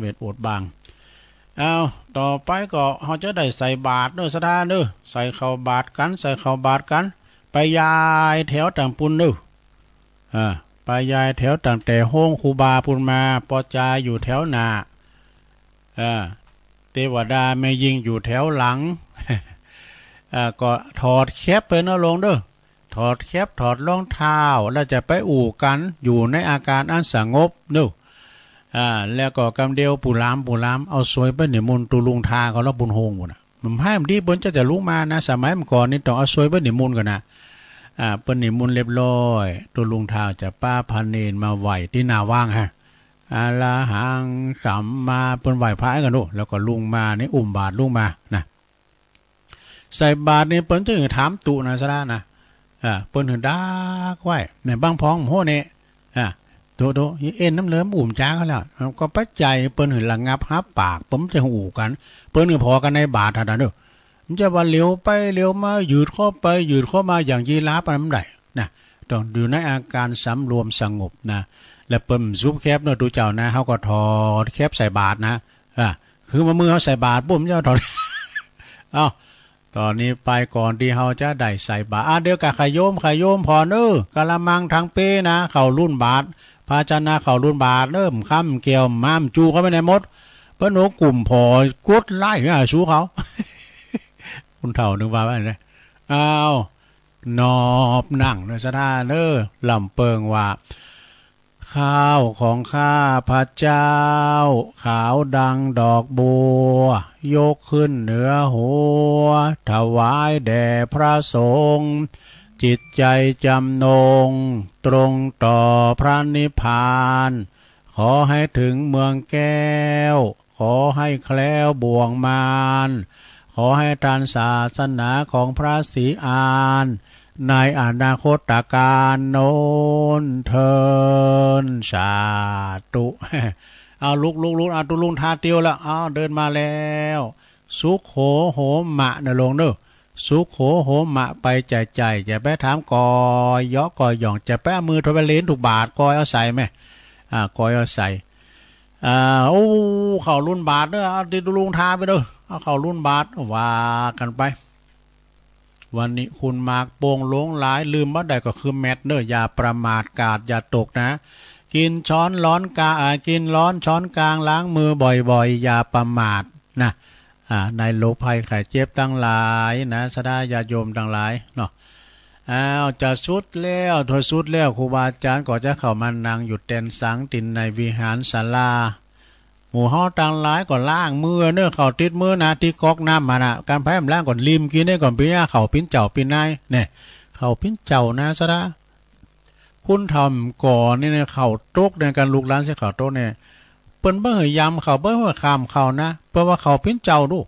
เวทโอดบางเอาต่อไปก็เขาจะได้ใส่บาตรเด้อสถานเด้อใส่เข้าบาตรกันใส่เข้าบาตรกันไปยายแถวต่างปุนเด้อไปยายแถวต่างแต่ห้องครูบาปุนมาปอจาอยู่แถวหน้าเทวดาแม่ยิงอยู่แถวหลัง ก็ถอดแคปไปนะลงเด้อถอดแคปถอดรองเท้าแล้วจะไปอู่กันอยู่ในอาการอันสงบเด้อแล้วก็กำเดียวปูรามเอาสวยไปในมนตุลุงทาเขาแล้วบุญโฮงหมดมันให้มันดีบนจะลุกมานะสมัยเมื่อก่อนนี่ต้องเอาสวยไปในมนกันนะเปิ้นในมนเรียบร้อยตุลุงทาจะป้าพันเนนมาไหวที่นาว่างฮะอาลาหังสัมมาเปิ้นไหวพระกันดูแล้วก็ลุงมานี่อุ้มบาทลุงมานะใส่บาทนี่เปิ้นจะถามตุนะซะนะเปิ้นถึงดักไว้ในบางพองโหเนี่ยโตเอ็นน้ำเลิ้มอุ่มจ้าเขาแล้วก็ปัจจัยเปิ้นถึงระงับฮับปากผมจะหูกันเปิ้นถึงพอกันในบาทท่านเด้อมันจะว่าเลี้ยวไปเลี้ยวมายืดเข้าไปยืดเข้ามาอย่างยีราฟมันได้นะต้องอยู่ในอาการสำรวมสงบนะแล้วเปิ้นซุปแคบเนาะดูเจ้านะเขาก็ถอดแคบใส่บาทนะคือมามือเขาใส่บาทปุ๊บเจ้าถอดตอนนี้ไปก่อนที่เขาจะได้ใส่บาตรเดี๋ยวกับขยมพอเน้อกะละมังทางเป้นะเข่ารุ่นบาทภาชนะเข่ารุ่นบาทเริ่มค้ำเกี่ยวม้ามจูเข้าไปในมดเปิ้นโหกลุ่มพอกดไล่ชูเขา คุณเฒ่านึกว่าไงนอบนั่งในสถานเน้อลำเปิงว่าข้าวของข้าพระเจ้าขาวดังดอกบัวยกขึ้นเหนือหัวถวายแด่พระสงฆ์จิตใจจำนงตรงต่อพระนิพพานขอให้ถึงเมืองแก้วขอให้แคล้วบ่วงมารขอให้ทานศาสนาของพระศรีอานในอนาคตการโน้นเทินสาธุเอาลุกตุลุงทาเตียวแล้วเดินมาแล้วสุขโขโหมะนะลงเด้อสุขโขโหมะไปใจจะไปถามกอยกอยหย่องจะไปมือทวเลนถูกบาทกอยเอาใส่ไหมกอยเอาใส่เข่ารุ่นบาทเด้อเอาตุลุงทาไปเด้อเอาเข่ารุ่นบาทว่ากันไปวันนี้คุณมากโป่งหลงหลายลืมว่าใดก็คือแมทเนออย่าประมาทกาดอย่าตกนะกินช้อนร้อนกินร้อนช้อนกลางล้างมือบ่อยๆอย่าประมาทนะในโรคภัยไข้เจ็บทั้งหลายนะสดาญาโยมทั้งหลายเนาะจะสุดแล้วถอยสุดแล้วครูบาอาจารย์ก็จะเข้ามานั่งหยุดเต้นสังตินในวิหารศาลาหมู่เฮาต่างหลายก่อนล้างมือเนื้อเข่าติดมือนะที่ก๊อกน้ำมานะการแพ้มล้างก่อนลิมกินได้ก่อนปีหน้าเข่าปิ้นเจ้าปิ้นนายเนี่ยเข่าปิ้นเจ้านะซะนะคุณทำก่อนนี่เนี่ยเข่าโต๊กในการลูกหลานเสียเข่าโต๊กเนี่ยเปิ้นเบิ่งยำเข่าเบิ่งขามเข่านะเปิ้นว่าเข่าปิ้นเจ้าดู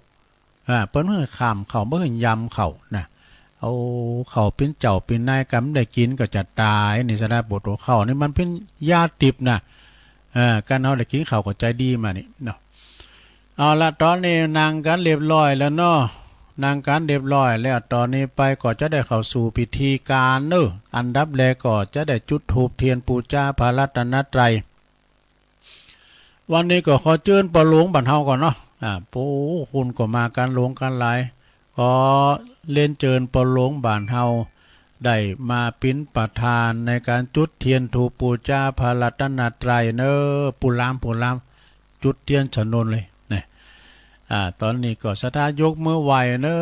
เปิ้นเบิ่งขามเข่าเบิ่งยำเข่านะเอาเข่าปิ้นเจ้าปิ้นนายกำได้กินก็จะตายนี่ซะนะปวดหัวเข่านี่มันเป็นยาติบนะการเอาได้กินข้าวก็ใจดีมานี่เนาะเอาละตอนนี้นางกันเรียบร้อยแล้วเนาะนางกันเรียบร้อยแล้วตอนนี้ไปก็จะได้เข้าสู่พิธีการเนอะอันดับแรกก็จะได้จุดธูปเทียนปูชาพระรัตนตรัยวันนี้ก็ขอเชิญปอหลวงบ้านเฮาก่อนเนาะปู่คุณก็มากันหลวงกันหลายขอเล่นเชิญปอหลวงบ้านเฮาได้มาปิ้นประธานในการจุดเทียนธูปปูชาพระรัตนตรัยเนอปุรามจุดเทียนฉนนเลยเนี่ยตอนนี้ก็สถายกมือไหวเนอ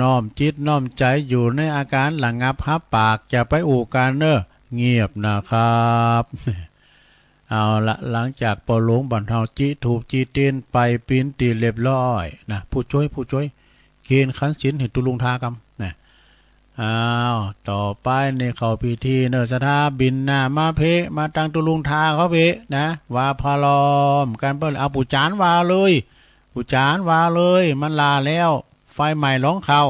น้อมจิตน้อมใจอยู่ในอาการหลังงับฮับปากจะไปอู่กันเนอเงียบนะครับเอาละหลังจากปอหลวงบันเทาจิถูกจีเตียนไปปิ้นตีเรียบร้อยนะผู้ช่วยเกณฑ์ขันศีลเห็นตุลุงทากรรมนะต่อไปในเขาพิธีเนอสถาบินหน้ามาเพมาตั้งตุลุงทาเขาเพนะว่าพาลอมการเปิ้ลเอาปูจานว่าเลยปูจานว่าเลยมันลาแล้วไฟใหม่ร้องเขา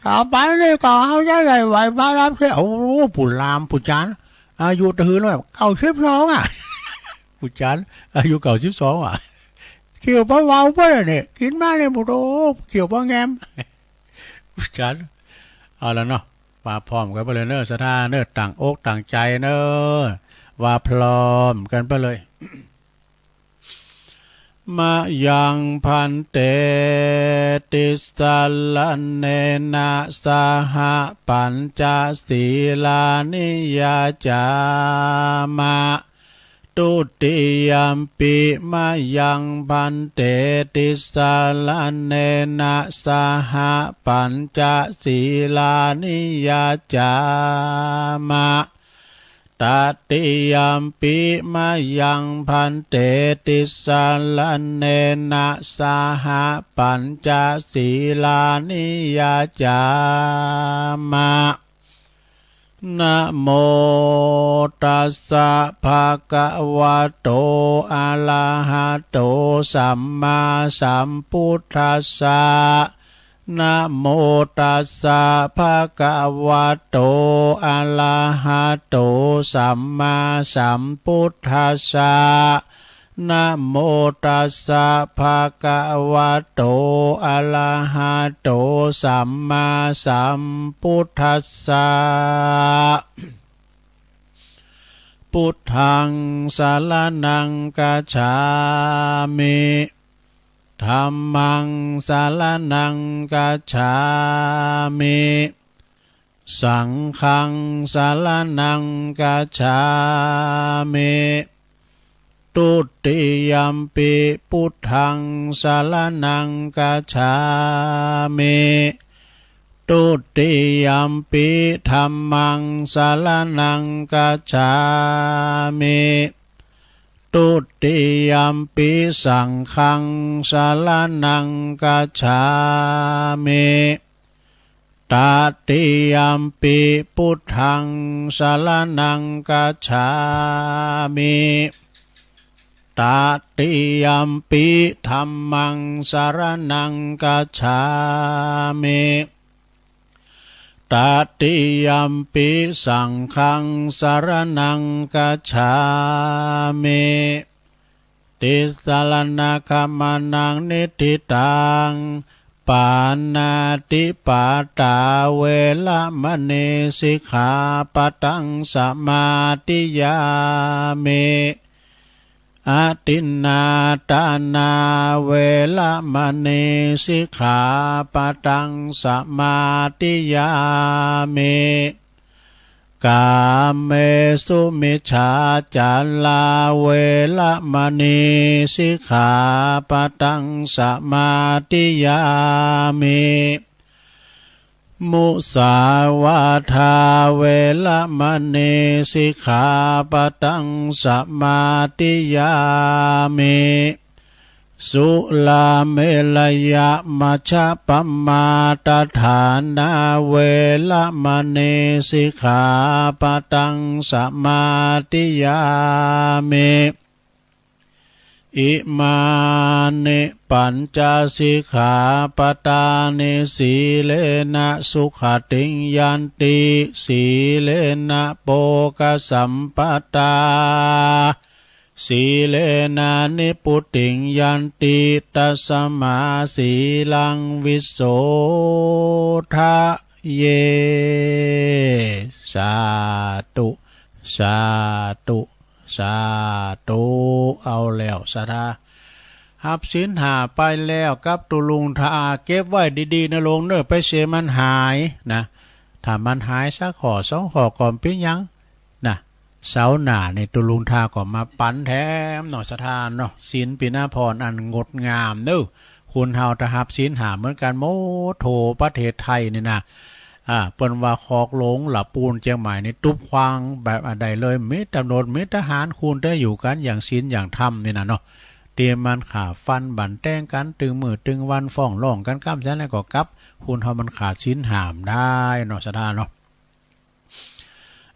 ต่อไปนี่ก็เอาใจใหญ่ไหวมารับเสียโอ้ปูลามปูจานอายุถือเลย92ปูจานอายุ92เกี่ยวปะวาวปะเนี่ยกินมาเลยบุโรเกี่ยวปะแงมปูจานเอาแล้วเนาะว่าพร้อมกันไปเลยเนอะสถาเนอะต่างอกต่างใจเนอะว่าพร้อมกันไปเลย มายังพันเตติสัลลเนนะสหปัญจศีลานิยาจามะตุติยัมปิมายังพันเตติสัลลเนนะสหปัญจศีลานิยาจามะตติยัมปิมายังพันเตติสัลลเนนะสหปัญจศีลานิยาจามะนะโมตัสสะภะคะวะโตอะระหะโตสัมมาสัมพุทธัสสะนะโมตัสสะภะคะวะโตอะระหะโตสัมมาสัมพุทธัสสะนะโมตัสสะภะคะวะโตอะระหะโตสัมมาสัมพุทธัสสะพุทธังสรณังคัจฉามิธัมมังสรณังคัจฉามิสังฆังสรณังคัจฉามิตุติยัมปิพุทธังสรณังคัจฉามิตุติยัมปิธัมมังสรณังคัจฉามิตุติยัมปิสังฆังสรณังคัจฉามิตติยัมปิพุทธังสรณังคัจฉามิตติยัมปิธัมมังสรณังคัจฉามิตติยัมปิสังฆังสรณังคัจฉามิติสรณะคัมมานังนิทิตังปานาติปาตาเวละมะเนสิกขาปะทังสมาธิยามิอาทินนาทานาเวละมะเนสิกขาปะทังสมาธิยามิกาเมสุมิจฉาจาราเวละมะเนสิกขาปะทังสมาธิยามิมุสาวาทาเวละมะเนสิกขาปะทังสมาธิยามิสุลาเมลยะมัชฌะปัมมาตฐานาเวละมะเนสิกขาปะทังสมาธิยามิอิมานิปัญจสิกขาปทานิสีเลนะสุขติงยันติสีเลนะโภคสัมปทาสีเลนะนิพุติงยันติตัสมาสีลังวิโสทะเยสาธุสาธุสาธุเอาแล้วสาธาหับศีลหาไปแล้วกับตุลุงทาเก็บไว้ดีๆนะลงเนอไปเสียมันหายนะถ้ามันหายสักขอสองขอก่อนเป็นยังนะเสาหน้าในตุลุงทาก็มาปั้นแถมหน่อสาธาเนาะศีลปีนาพรอันงดงามเนอคุณเฮาทหับศีลหาเหมือนกันโมโถประเทศไทยนี่นะเปิ้นว่าคอกหลงหลับปูนเจียงใหม่ในตุ๊บควางแบบใดเลยมิตรตำรวจมิตรทหารคุณได้อยู่กันอย่างศีลอย่างธรรมนี่นะเนาะเตรียมมันขาฟันบั่นแต้งกันตึงมือตึงวันฟ้องร้องกันก้ามแจ้งแล้วก็กับคุณเฮามันขาดศีลหามได้เนาะสะดาเนาะ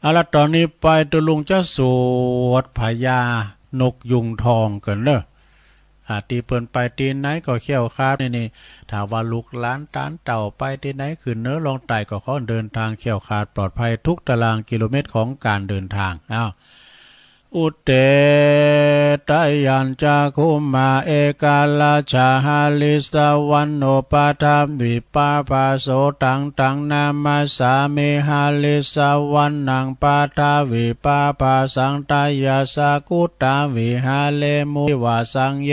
เอาละตอนนี้ไปตุลุงจะสวดพญานกยุงทองกันเนอะตีเปิ้นไปตีไหนก็เขี้ยวคาบนี่ถ้าว่าลูกหลานตานเต่าไปตีไหนขึ้นเนื้อลงไต่ก็ขอเดินทางเขี้ยวขาดปลอดภัยทุกตารางกิโลเมตรของการเดินทางอ้าว อุเตตยัญจะคุมาเอกาลาชาหาลิสวันโนปาทาวิปาปาโสตังตังนามาสามิหาลิสวันนังปาทาวิปาปาสังตายาสากุตาวิหาเลมุวาสังเย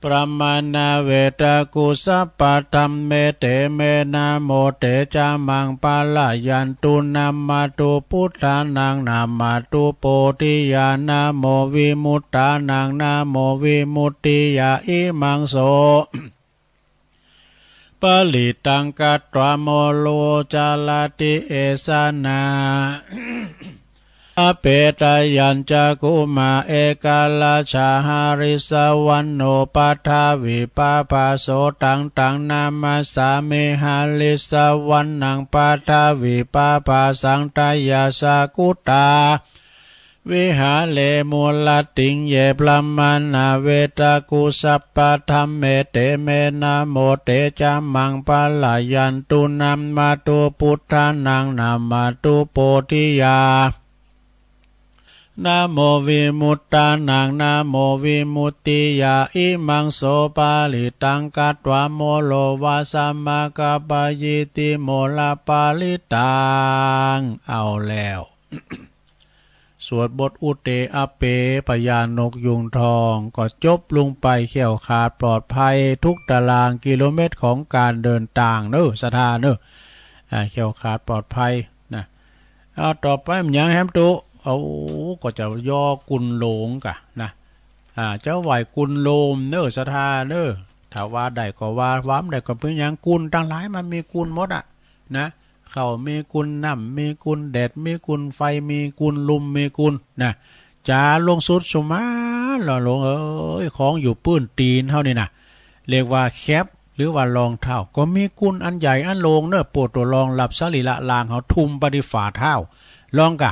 ปรมาณาเวตกุสัพพธัมเมเตเมนะโมเตจามังปาลายันตุนามาตุพุทธานังนามาตุโพธิญาณโมวิมุตตานังนาโมวิมุตติยาอิมังโสปลิตังกัตตวโมโลจาลาติเอสานาอเปตยัญจะกุมาเอกาลาชาหาริสวันโนปัทาวิปาปาโสตังตังนามาสามิหาลิสวันนังปัทาวิปาปาสังตายาสากุตาวิหาเลมูลติงเยปลัมมานาเวตกุสัพพธัมเมเตเมนะโมเตจามังปาลายันตุนัมมาตุพุทธานังนามาตุโพธิยานะโมวิมุตตานังนะโมวิมุตติยาอิมังโสปาลิตังกัตวะโมโลวาสัมมากัปปะยิติโมลาปาลิตังเอาแล้ว สวดบทอุเตอเปพญานกยุงทองก็จบลงไปเขี่ยวขาดปลอดภัยทุกตารางกิโลเมตรของการเดินทางเนอะสถานเนอะเขี่ยวขาดปลอดภัยนะเอาต่อไปมันยังแฮมตุเอาก็จะย่อกุนโลงกะนะเจ้าไหวกุนโลมเนอสถาเนอถ้าว่าได้ก็ว่าว้ามได้ก็เพื่อยังกุนตั้งหลายมันมีกุนหมดอ่ะนะเขามีกุนน้ำมีกุนแดดมีกุนไฟมีกุนลมมีกุนนะจ่าลงสุดสมาหล่อลงของอยู่ปื้นตีนเท่านี้นะเรียกว่าแคปหรือว่ารองเท้าก็มีกุนอันใหญ่อันโลงเนอปวดตัวรองหลับสลีละลางเขาทุ่มปฏิฝ่าเท้าลองกะ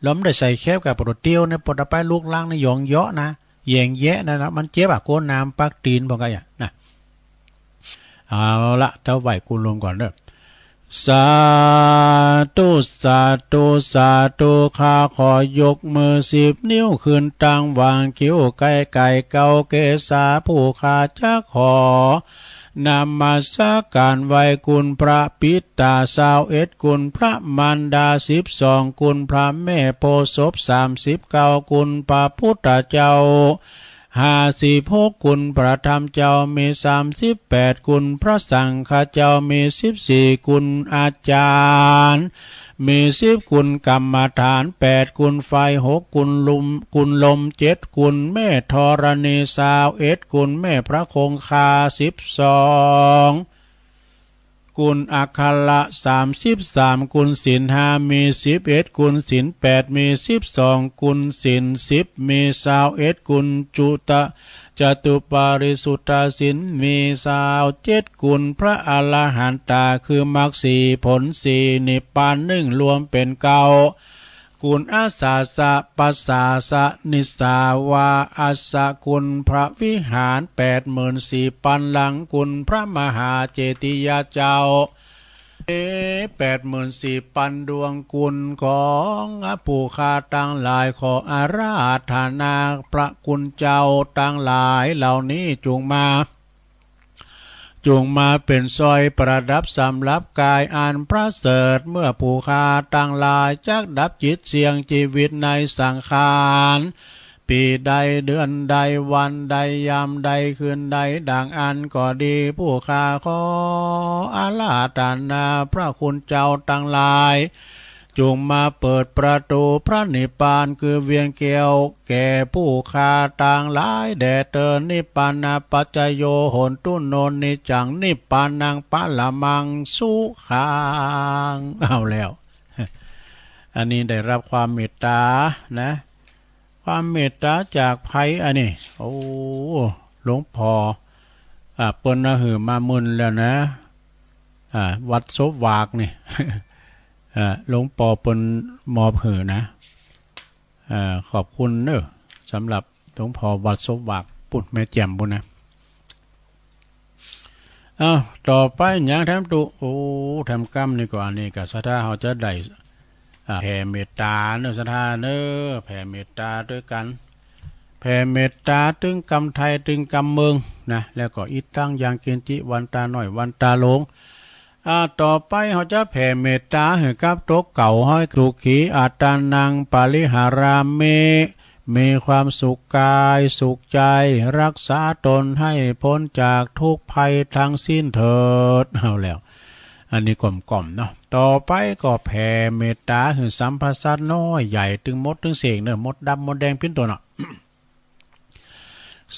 ล้มได้ใส่แคบกับปวดเตียวในปวดไปลูกล่างในหยองเยาะนะแยงแยะนะมันเจ็บโกนน้ำปักตีนพอกันอย่างนะเอาละเท่าไหวกุนลงก่อนเด้อสาธุสาธุสาธุข้าขอยกมือ10 นิ้วขึ้นตั้งวางคิ้วไก่ไก่เกาเกษาผู้ข้าจะขอนำมาสักการไหวกุณพระปิตา21กุณพระมารดา12กุณพระแม่โพธิ์ศพ39กุณพระพุทธเจ้า56กุณพระธรรมเจ้ามี38กุณพระสังฆเจ้ามี14กุณอาจารย์มี10กุณกรรมฐาน8กุณไฟ6กุณลม7กุณแม่ธรณี21กุณแม่พระคงคา12กุณอัคคละ33กุณศีล5มี11กุณศีล8มี12กุณศีล10มี21กุณจตุปาริสุทธศีลมี27กุณพระอรหันตาคือมรรค4ผล4นิพพาน1รวมเป็น9กุณอาสาสะปัสสาสะนิสาวาอัสสะกุณพระวิหาร84,000ปันหลังกุณพระมหาเจติยาเจ้า84,000ดวงกุลของผู้ข้าตั้งหลายขออาราธนาพระคุณเจ้าตั้งหลายเหล่านี้จงมาเป็นซอยประดับสำหรับกายอันประเสริฐเมื่อผู้ข้าตั้งหลายจักดับจิตเสี่ยงชีวิตในสังขารปีใดเดือนใดวันใดยามใดคืนใดดังอันก็ดีผู้ข้าขออาราธนาพระคุณเจ้าตั้งหลายจงมาเปิดประตูพระนิพพานคือเวียงเกี่ยวแก่ผู้ข้าต่างหลายแด่เตอนิพพานาปัจจโยโหนตุโนนิจังนิพพานังปะละมังสุขังเอาแล้วอันนี้ได้รับความเมตตานะความเมตตาจากไผอันนี้โอ้หลวงพ่อเปิ้นน่ะหือมามึนแล้วนะวัดศพวากนี่หลวงพ่อเปิ้นมอบหือนะขอบคุณเด้อสำหรับหลวงพ่อวัดศพวากปุ่นแม่แจ่มปุ่นนะต่อไปอย่างแถมตุโอ้แถมกรรมนี่ก็อันนี้ก็สถาเฮาจะได้ แผ่เมตตาเนื้อศรัทธาเนื้อแผ่เมตตาด้วยกันแผ่เมตตาถึงกำไทยถึงกำเมืองนะแล้วก็อีตั้งอย่างเกณฑ์จิวันตาหน่อยวันตาหลงต่อไปเขาจะแผ่เมตตาให้กับโต๊ะเก่าให้ครูขีอาตานังปาริหารามิมีความสุขกายสุขใจรักษาตนให้พ้นจากทุกภัยทั้งสิ้นเถิดเอาแล้วอันนี้กล่อมๆเนาะต่อไปก็แผ่เมตตาถึงสัมภาษณ์น้อยใหญ่ถึงมดถึงเสกเนอะมดดำมดแดงพิ้นตัวเนาะ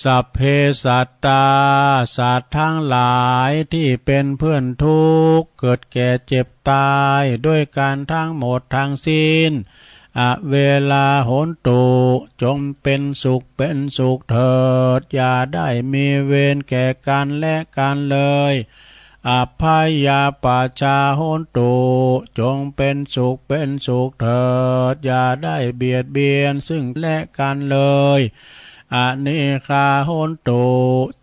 สัพเพสัตตาสัตว์ทั้งหลายที่เป็นเพื่อนทุกข์เกิดแก่เจ็บตายด้วยการทั้งหมดทั้งสิ้นเวลาโหนตุจงเป็นสุขเป็นสุขเถิดอย่าได้มีเวรแก่กันและกันเลยอภัยยาปาชาโหนตุจงเป็นสุขเป็นสุขเถิดอย่าได้เบียดเบียนซึ่งและกันเลยอเนคาโหนตุ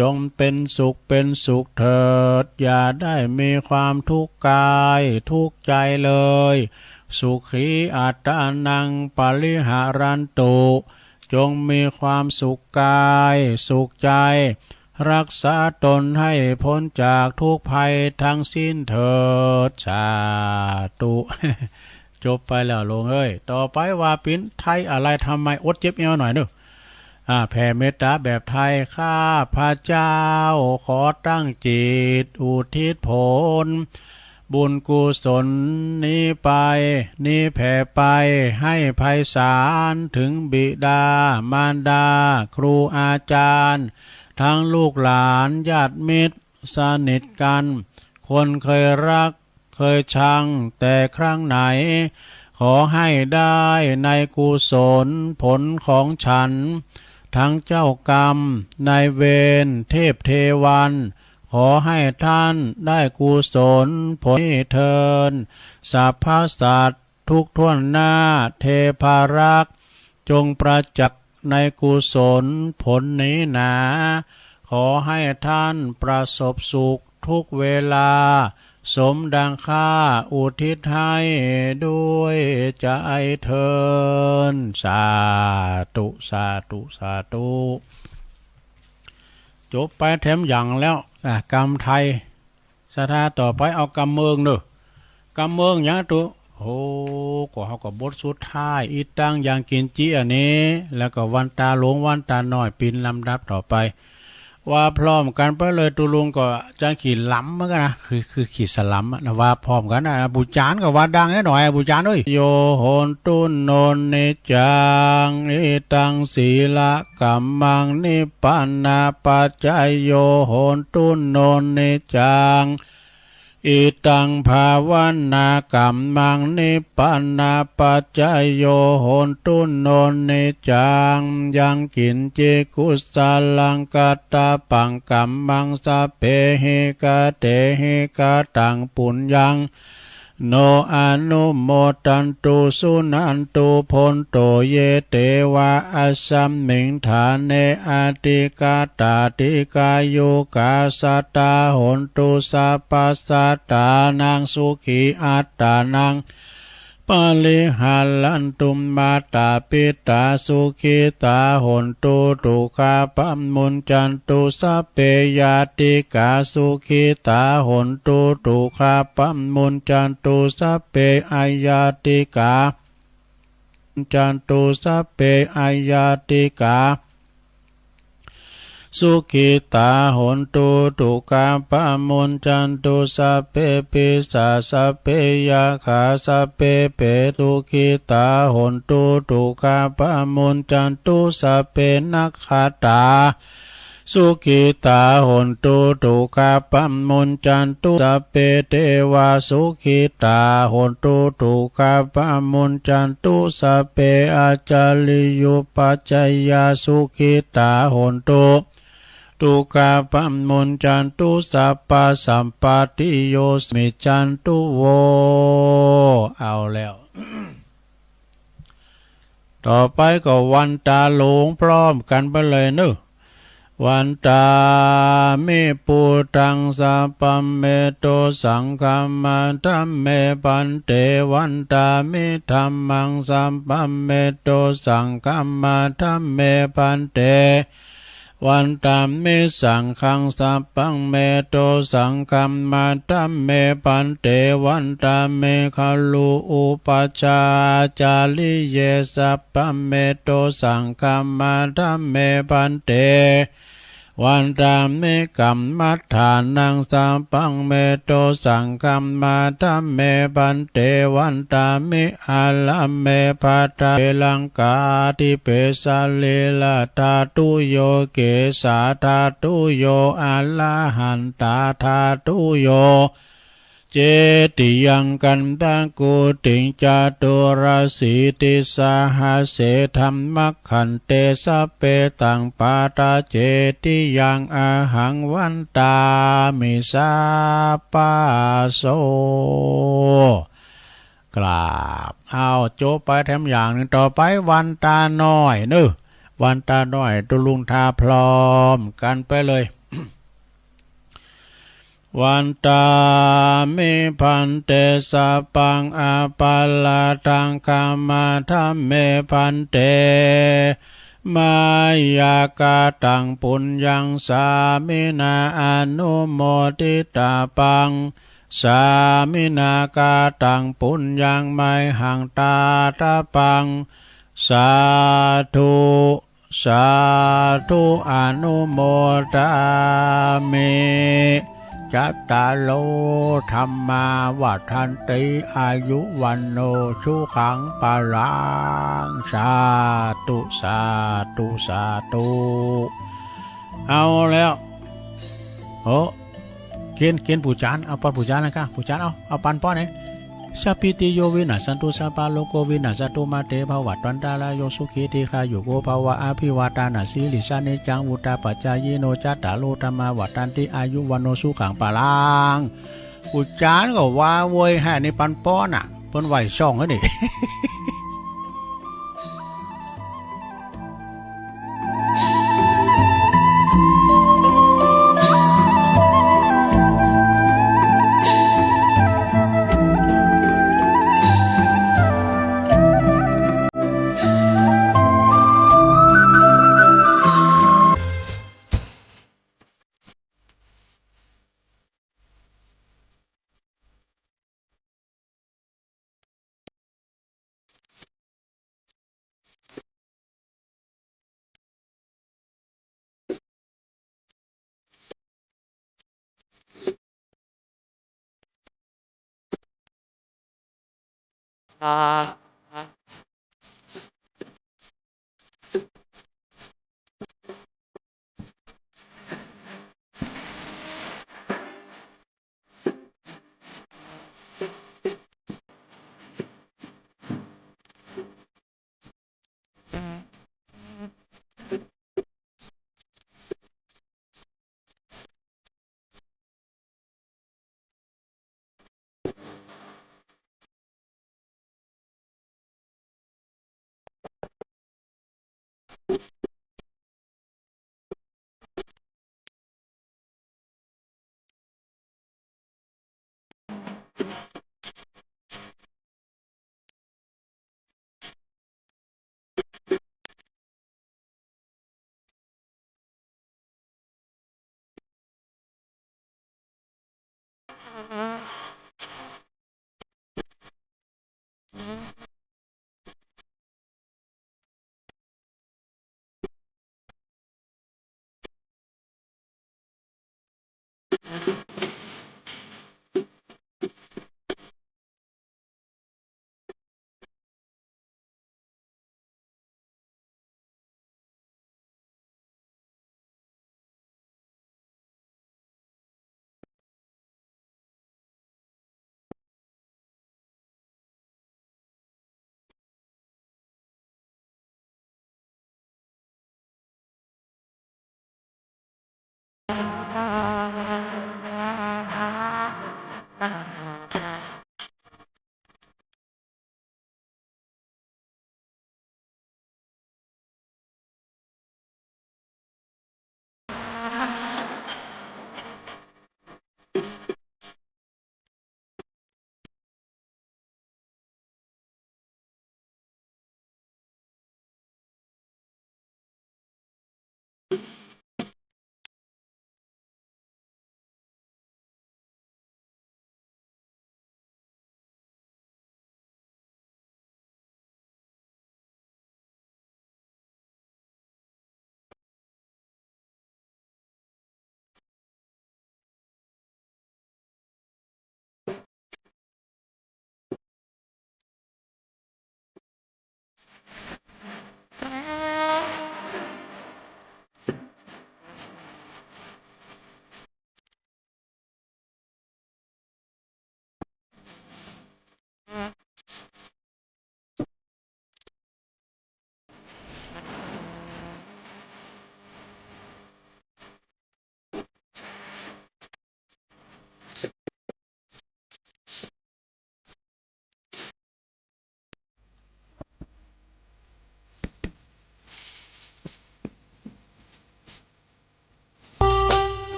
จงเป็นสุขเป็นสุขเถิดอย่าได้มีความทุกข์กายทุกข์ใจเลยสุขีอัตตานังปริหารันตุจงมีความสุขกายสุขใจรักษาตนให้พ้นจากทุกภัยทั้งสิ้นเถิดสาธุ จบไปแล้วลงเอ้ยต่อไปว่าปิ้นไทยอะไรทำไมอดเจ็บเอวหน่อยเนอะแผ่เมตตาแบบไทยข้าพระเจ้าขอตั้งจิตอุทิศผลบุญกุศลนี้ไปนี้แผ่ไปให้ไพศาลถึงบิดามารดาครูอาจารย์ทั้งลูกหลานญาติมิตรสนิทกันคนเคยรักเคยชังแต่ครั้งไหนขอให้ได้ในกุศลผลของฉันทั้งเจ้ากรรมนายเวรเทพเทวันขอให้ท่านได้กุศลผลเทินสัพพสัตว์ทุกท่วนหน้าเทพารักษ์จงประจักษ์ในกุศลผลนี้หนาขอให้ท่านประสบสุขทุกเวลาสมดังข้าอุทิศให้ด้วยใจเทินสาธุสาธุสาธุจบไปแถมอย่างแล้วกรรมไทยศรัทธาต่อไปเอากรรมเมืองเนอะกรรมเมืองอย่างตัวโอ้ก็เขาก็บทสุดท้ายอีตั้งอย่างกินจีอันนี้แล้วก็วันตาหลวงวันตาหน่อยปีนลำดับต่อไปว่าพร้อมกันไปเลยตุลุงก็จะขี่ล้ำเหมือนกันนะคือขี่สลัมนะว่าพร้อมกันนะบูจานก็ว่าดังให้หน่อยบูจานเอ้ยโยโหนตุนโนนิจังอิตังศีละกัมมังนิปปานาปัจจายโยโหนตุนโนนิจังอิตังภาวันนากัมมังนิปปานาปัจจายโยโหนตุนโนนิจังยังกินเจกุสาลังกัตตาปังกัมมังสะเพหิกะเตหิกะตังปุญญังโนอนุโมตันตุสุนันตุพนโตเยเตวะอัสสัมมิงฐานเนอาติกาตาติกายุกาสัตตาหนตุสัพพสัตตานังสุขีอัตตานังปาลิหัลลันตุมมาตาปิตาสุขิตาหนตุตุคาปัมมุนจันตุสัพเพยาติกาสุขิตาหนตุตุคาปัมมุนจันตุสัพเพอายาติกาจันตุสัพเพอายาติกาสุขิตาหนตุตุกาปะมุนจันตุสัพเพปิสาสัพเพยาขาสัพเพเปตุขิตาหนตุตุกาปะมุนจันตุสัพเพนักขตาสุขิตาหนตุตุกาปะมุนจันตุสัพเพเทวาสุขิตาหนตุตุกาปะมุนจันตุสัพเพอาจาริยุปัจจยาสุขิตาหนตุตุกาปัมมุนจันตุสัพพสัมปติโยสมิจันตุโวเอาแล้ว ต่อไปก็วันตาหลวงพร้อมกันไปเลยเนอะ วันตามิปุตังสัพพเมโตสังฆมัมธัมเมปันเตวันตามิธัมมังสัพพเมโตสังฆมัมธัมเมปันเตวันตามิสังฆังสัพพังเมโตสังฆัมมัมธัมเมปันเตวันตามิคัลลุอุปัชฌาจาริเยสัพพเมโตสังฆัมมัมธัมเมปันเตวันตามิกัมมัฏฐานังสัพพังเมโตสังฆัมมัมธัมเมปันเตวันตามิอาลัมเมภัตตาเอลังกาทิเปสาเลลาธาตุโยเกสาธาตุโยอาลาหันตาธาตุโยเจติยังกันตังกุติงจตุรสีติสหเสธัมมัคขันเตสะเปตังปาตาเจติยังอาหังวันตามิสาปาโสกราบเอาโจไปแถมอย่างหนึ่งต่อไปวันตาน้อยเน้อวันตาน้อยตุลุงทาพร้อมกันไปเลยวันตามิพันเตสัพพังอาปาลาทังคามาธัมเมพันเตมายากาตังปุญญังสามินาอนุโมทิตาปังสามินากาตังปุญญังไมหังตาตาปังสาธุสาธุอนุโมทามิจัตตาโลธรรมาวัฏันติอายุวันโนชุขังปะลังสาธุสาธุสาธุเอาแล้วโอ้กินผู้จานเอาปันผู้จานนะครับผู้จานเอาปันป้อนเนี่ยสัพพิติโยวินาสันตุสัพพะโลกวินาศตุมาเตภวัตวันตาลายโยสุขีติคาโยโกภวะอภิวาตานาสีลิสานิจังวุตาปัจจายโนจัตตาโลธรรมาวัฏันติอายุวันโนสุขังปะลังผู้จานก็ว่าโวยให้ในปันป้อนอ่ะเพิ่นไหวช่องแล้วนี่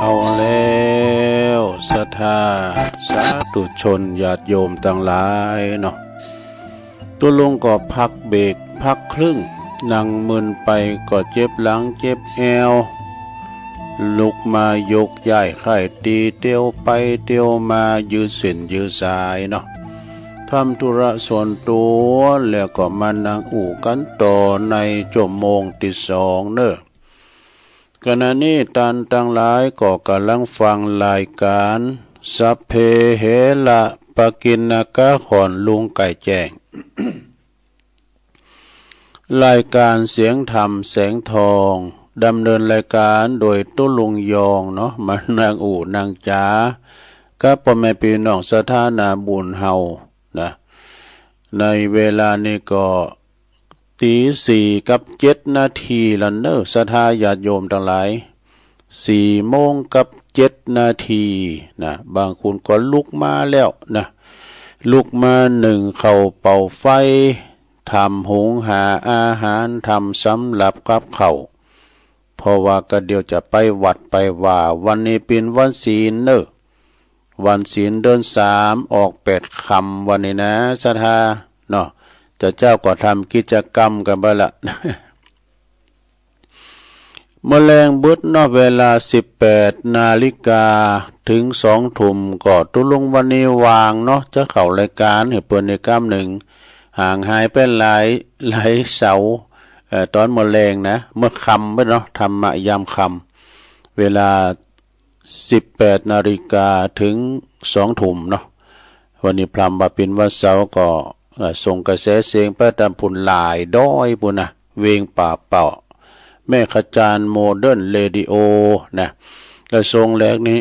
เอาแล้วศรัทธาสาธุชนญาติโยมทั้งหลายเนาะตัวลงก็พักเบรกพักครึ่งนั่งมึนไปก็เจ็บหลังเจ็บแอวลุกมายกย้ายไข้ตีเตียวไปเตียวมายืดเส้นยืดสายเนาะทำธุระส่วนตัวแล้วก็มานั่งอู่กันต่อในชั่วโมงที่สองเนอะขณะนี้ท่านทั้งหลายก็กำลังฟังรายการสัพเพเหระปกิณกะขอนลุงไก่แจ้ง รายการเสียงธรรมแสงทองดำเนินรายการโดยตุ้ลุงยองเนาะมานางอู่นางจ๋ากับพ่อแม่พี่น้องสถานาบุญเฮานะในเวลานี้ก็ตี4:07ละเนอะศรัทธาญาติโยมทั้งหลาย4:07นะบางคนก็ลุกมาแล้วนะลุกมาหนึ่งเข้าเป่าไฟทำหุงหาอาหารทำสำหรับกับเขาเพราะว่าก็เดี๋ยวจะไปวัดไปว่าวันนี้เป็นวันศีลเนอะวันศีลเดือน3ออก8ค่ำวันนี้นะศรัทธาเนาะแต่เจ้าก็ทำกิจกรรมกันไปละ แมลงบึดเนาะเวลา18 นาฬิกาถึง2 ทุ่มก็ตุลงวันนี้วางเนาะจะเข้ารายการให้เปิดในกล้ามหนึ่งห่างหายไปหลายเสาร์ ตอนมื้อแลงนะเมื่อค่ำเด้อเนาะธรรมะยามค่ำเวลา18 นาฬิกาถึง2 ทุ่มเนาะวันนี้พรำว่าเป็นวันเสาร์ก็ส่งกระแสเสียงไปตามพุ่นหลายด้อยพุ่นนะเวงป่าเป่าแม่ขจารโมเดิร์นเรดิโอนะแล้วทรงแรกนี้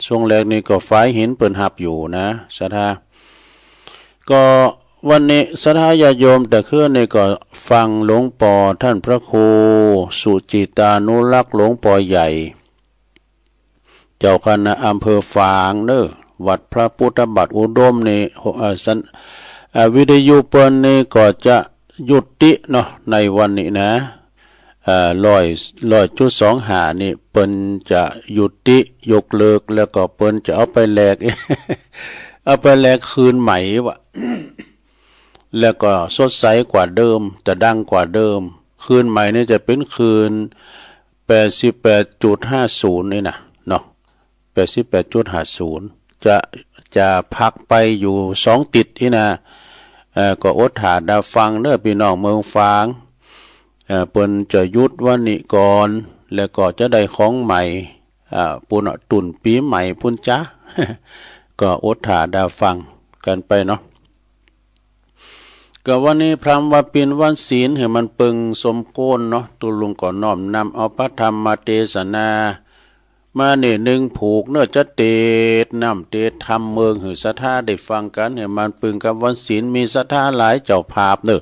ทรงแรกนี้ก็ฝ่ายหินเปิ่นหับอยู่นะศรัทธาก็วันนี้ศรัทธาญาติโยมแต่คืนนี้ก็ฟังหลวงปอท่านพระครูสุจิตานุรักษ์หลวงปอใหญ่เจ้าคณะอำเภอฝางเด้อวัดพระพุทธบาทอุดมนี่วิทยุเปิ้นนี่ก็จะยุติเนาะในวันนี้นะ100.25นี่เปิ้นจะยุติยกเลิกแล้วก็เปิ้นจะเอาไปแลก เอาไปแลกคืนใหม่วะ แล้วก็สดใสกว่าเดิมจะดังกว่าเดิมคืนใหม่นี่จะเป็นคืน 88.50 นี่นะเนาะ 88.50 จะพักไปอยู่2 ติดนี่นะก็อดถาดาฟังเด้อพี่น้องเมืองฝางเปิ้นจะยุดวันนี้ก่อนแล้วก็จะได้ของใหม่ปุ่นตุ่นปีใหม่พุ่นจ้า ก็อดถาดาฟังกันไปเนาะก็วันนี้พรำว่าเป็นวันศีลให้มันปึงสมโกนเนาะตุลุงก็น้อมนำเอาพระธรรมมาเทศนามาเนี่ยหนึ่งผูกเนื้อจะเตดน้ำเตดทำเมืองหือศรัทธาได้ฟังกันให้มันปึงกับวันศีลมีศรัทธาหลายเจ้าภาพเนอะ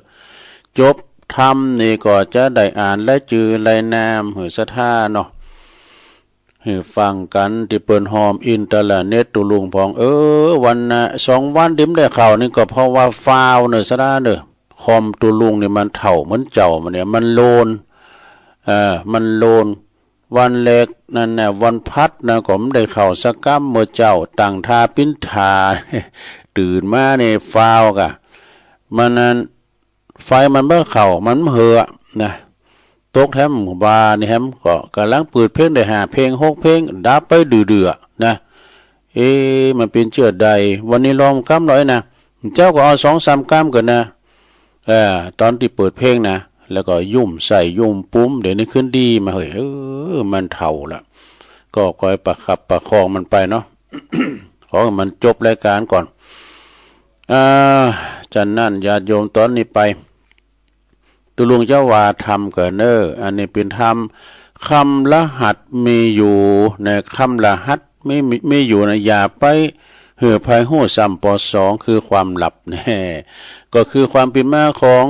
จบธรรมนี่ก็จะได้อ่านและจือและนามหือศรัทธาเนาะให้ฟังกันที่เปิ้นหอมอินเทอร์เน็ตตุลุงพองวันนะ2 วันดิมได้ข่าวนี่ก็เพราะว่าฟาวเนอะศรัทธาเนอะคอมตุลุงนี่มันเถ่าเหมือนเจ้ามันเนี่ยมันโลนมันโลนวันเล็กนั่นน่ะวันพัดนะก็ไม่ได้เข้าสักกัมเมื่อเจ้าต่างทาปิ้นทา ตื่นมาในฟาวกะมันนั้นไฟมันเมื่อเข้ามันเหือนะตกแถมบานี่แฮมก็กำลังเปิดเพลงได้5 เพลง 6 เพลงดับไปเดือๆนะมันเป็นเชื่อใดวันนี้ลองกัมหน่อยนะเจ้าก็เอา2-3 กัมกันนะตอนที่เปิดเพลงนะแล้วก็ยุ่มใส่ยุ่มปุ้มเดี๋ยวนี้ขึ้นดีมาเฮ้ยมันเท่าละก็คอยประคับประคองมันไปเนาะ ขอให้มันจบรายการก่อนจันนั่นญาติโยมตอนนี้ไปตุลุงเจ้าว่าทำกันเนออันนี้เป็นธรรมคำรหัสมีอยู่ในคำรหัสไม่อยู่ในอย่าไปเหือภัยหู้ซ้ำป.2คือความหลับแน่ก็คือความเป็นมาของ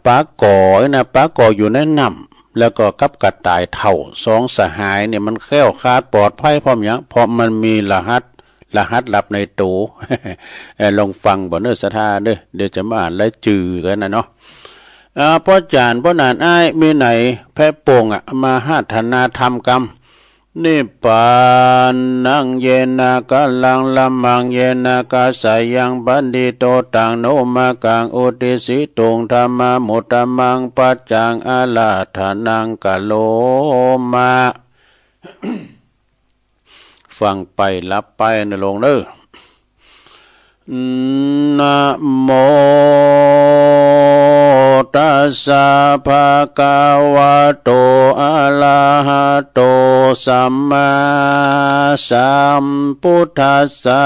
ปลาก่อนะปลาก่ออยู่ในน้ำแล้วก็กับกระต่ายเท่า2 สหายเนี่ยมันแคล้วคลาดปลอดภัยพร้อมอย่างเพราะมันมีรหัสหลับในโต ลองฟังบ่เนื้อศรัทธาเด้อเดี๋ยวจะมาอ่านและจือกันนะเนาะพ่อจานพ่อนานอ้ายมีไหนแพ้โป่งมาหาธนาธรรมกรรมนิพพานังเยนะกะลังละมังเยนะกะสายังบัณฑิโตตังโนมากังอุติสิตุงธรรมะมุตตมังปัจจังอาลาธานังกะโลมา ฟังไปรับไปนะลงเด้อนะโมตัสสะภะคะวะโตอะระหะโตสัมมาสัมพุทธัสสะ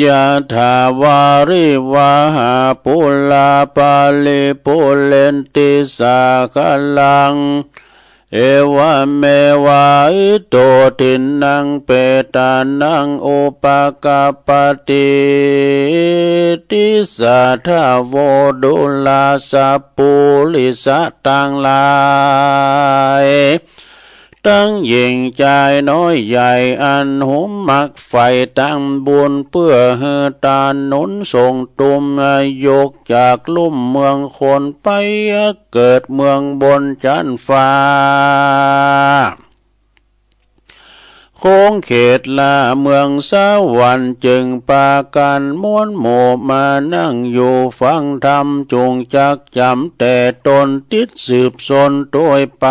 ยะถาวาริวหาปุลาปาลิปุเรนติสาคลังเอวะเมวะอิโตทินังเปตานังอุปกาปติติสัทธโวดุลาสัพปุริสะตังหลายตั้งยิ่งใจน้อยใหญ่อันหุมมักไฟตั้งบุญเพื่อเฮตาหนุนส่งตุมยกจากลุ่มเมืองคนไปเกิดเมืองบนจันฟ้าโค้งเขตลาเมืองสวรรค์จึงปากันม้วนหมู่มานั่งอยู่ฟังธรรมจงจักจำแต่ตนติดสืบสนโดยไป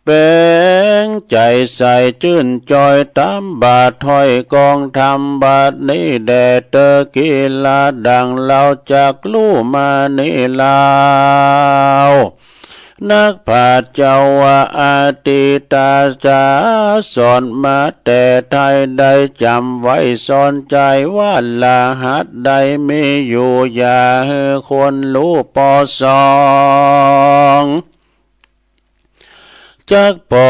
เป็นใจใส่ชื่นจอยตามบาทถ้อยกองทำบาทนี้แด่เตอกีฬาดังเราจากลู่มานี่ลาวนักปราชญ์เจ้าว่าอาติตาจาสอนมาแต่ไทยได้จำไว้สอนใจว่าละหัดใดมีอยู่อย่าให้คนรู้ปอสองจักปอ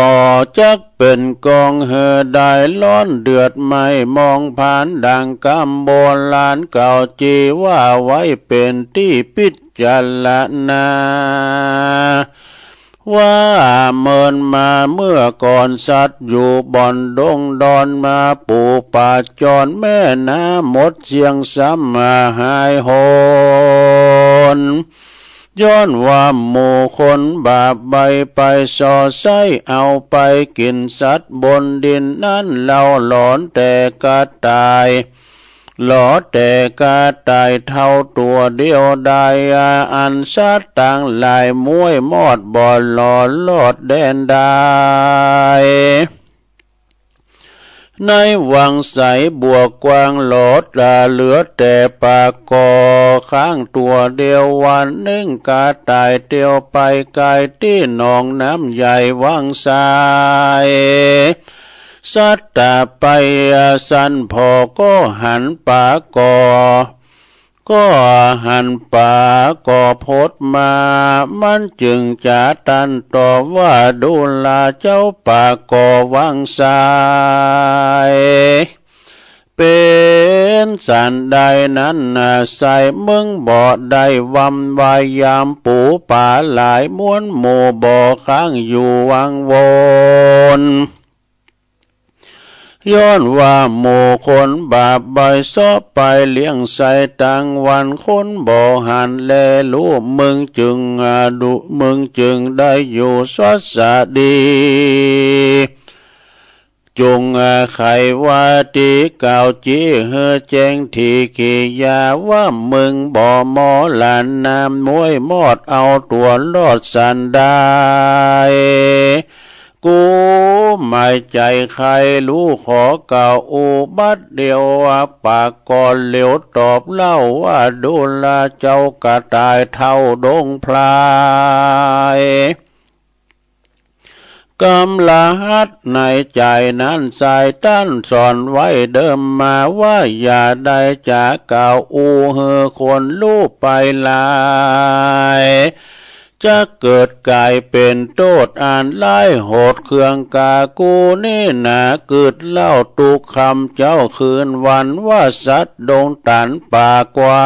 จักเป็นกองเหือได้ล้อนเดือดไม่มองผ่านดังกำโบราณเก่าจีว่าไว้เป็นที่พิจารณาว่าเมินมาเมื่อก่อนสัตว์อยู่บ่อนดงดอนมาปู่ป่าจรแม่น้ำหมดเสียงซ้ำมาหายโหนย้อนว่าหมู่คนบาปใบไปสอไส้เอาไปกินสัตว์บนดินนั้นเราหลอนแต่กระต่ายหลอแต่กระต่ายเท่าตัวเดียวได้อันสัตว์ต่างหลายมวยมอดบ่อหลอลอดแดนได้ในวังใสบัวกวางหลอดเหลือแต่ปากกอข้างตัวเดียววันหนึ่งกาตายเตียวไปไกลที่หนองน้ำใหญ่วังสายสัตตาไปสันพอก็หันปากก็หันป่าก็พดมามันจึงจะตันต่อว่าดูลาเจ้าป่าก็วังสายเป็นสันใดนั้นใส่มึงบ่ได้วำวายามปูป่าหลายม้วนหมู่บ่ข้างอยู่วังวนย้อนว่าหมู่คนบาปใบซอไปเลี้ยงใส่ตังวันคนบ่หันแลรู้มึงจึงดุมึงจึงได้อยู่สวัสดีจงไขว่าตีเก่าจีเฮแจ้งทีขียาว่ามึงบ่มอหลานน้ำมวยมอดเอาตัวรอดสันได้กูไม่ใจใครรู้ขอเก่าอุบัติเดียวปากก่อนเหลียวตอบเล่าว่าดูลาเจ้ากระต่ายเท่าดงพลายกำลาหัดในใจนั้นสายตั้นสอนไว้เดิมมาว่าอย่าได้จากเก่าอูเฮอคนลูกไปลายจะเกิดกลายเป็นโทษอ่านไล่โหดเครื่องกากูนี่นาเกิดเล่าตุกคำเจ้าคืนวันว่าสัตว์ดงตันป่ากว้า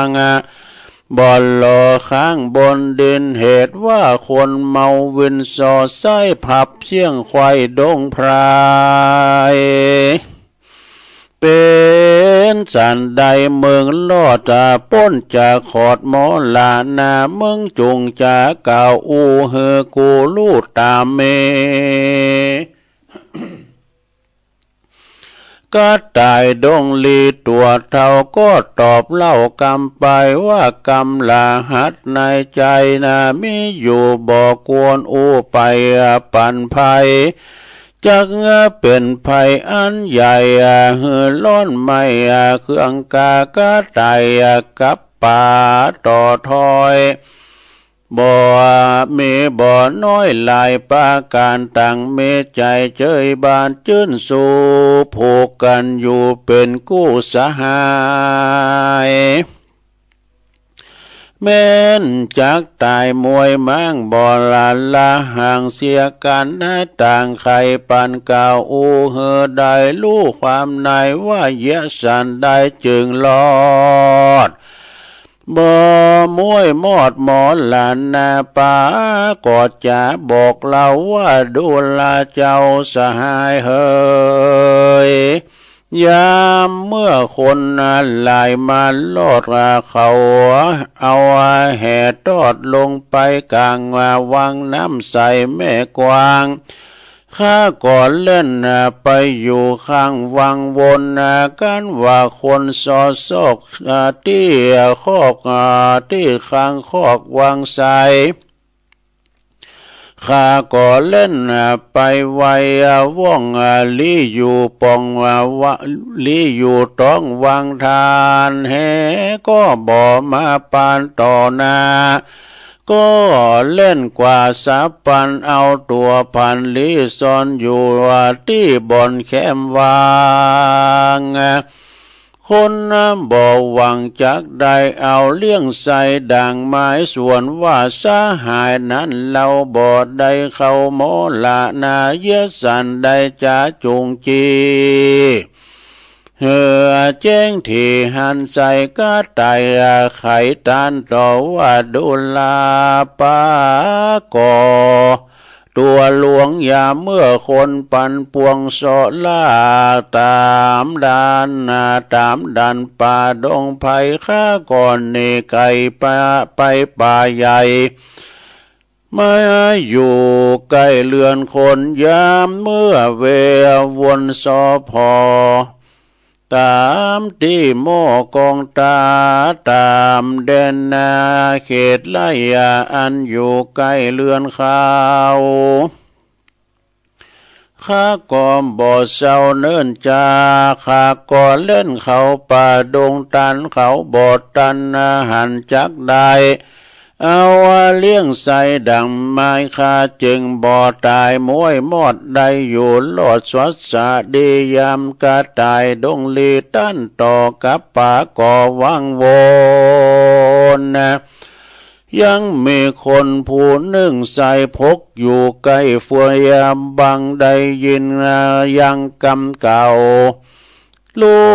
งบ่อนหลอข้างบนดินเหตุว่าคนเมาวินสอไส้ผับเชี่ยงควายดงพรายเป็นสันใดเมืองลอดป้นจากขอดหมอลานาเมืองจุงจากเก่าอูเฮกูลูดตามเมก็ตายดงลีตัวเท่าก็ตอบเล่ากำไปว่ากำลาหัดในใจมีอยู่บอกกวนอูไปปันภัยจักเป็นภัยอันใหญ่หือล้อนไม่เครื่องกากะไตกับป่าต่อถอยบ่มีบ่อน้อยหลายปาการต่างเมใจเจยบานจื้นสู่ผูกกันอยู่เป็นกู้สหายแม้นจากตายมวยมั่งบ่ลาละห่างเสียกันให้ต่างใครปันเก่าอูเฮอได้รู้ความในว่าเยสันได้จึงรอดบ่มวยมอดหมอหลานนาป่ากอดจะบอกเราว่าดูลาเจ้าสหายเฮยยามเมื่อคนหลายมาลอดเขาเอาแห่ตอดลงไปกลางวังน้ำใสแม่กวางข้าก่อนเล่นไปอยู่ข้างวังวนกันว่าคนสอซอกที่คอกที่ข้างคอกวังใส ข้าก็เล่นไปไวว่องลี่อยู่ปองวะลี่อยู่ต้องวางทานแหก็บ่มาปานต่อหน้าก็เล่นกว่าสับปันเอาตัวพันลีซ่อนอยู่ที่บนแคมวางคนบ่หวังจักได้เอาเลี้ยงใส่ด่างไม้ส่วนว่าสาหายนั้นเราบ่ได้เข้าโมละนาเยสันได้จะจุงจีแจ้งที่หันใจก็ไตไขตันต่อว่าดุลาปากอตัวหลวงอย่าเมื่อคนปันปวงโสลาตามดันป่าดงไผ่ข้าก่อนนี่ไก่ไปป่าใหญ่มาอยู่ใกล้เรือนคนยามเมื่อเววนสอพอตามที่โมกองตาตามเด่นนาเขตไล่อันอยู่ใกล้เรือนเขาข้าก็บ่เศร้าเนิ่นจาข้าก็เล่นเขาป่าดงตันเขาบ่ตันหันจักได้เอาเลี้ยงใส่ดังไม้ข้าจึงบ่ตายมวยมอดได้อยู่หลอดสวัสสดียามกะตายดงลีตันต่อกับป่าก่อวังวนยังมีคนผู้หนึ่งใส่พกอยู่ใกล้เฟือยบังได้ยินยังกำเก่ารู้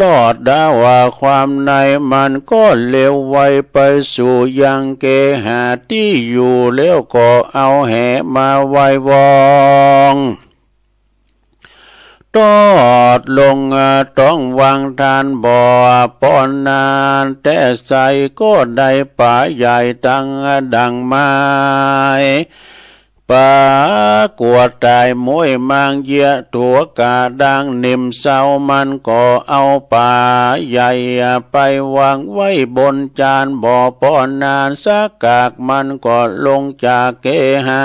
ลอดได้ว่าความในมันก็เลวไวไปสู่ยังเกหาที่อยู่แล้วก็เอาแหมาไว้วองตอดลงต้องวางทานบ่อป้อนนานแต่ใส่ก็ได้ป่าใหญ่ตั้งดังไม้ป่ากวดตายมวยมางเยี่ยตัวกาดังนิ่มเศร้ามันก็เอาป่าใหญ่ไปวางไว้บนจานบ่อป้อนนานสักกากมันก็ลงจากเกหา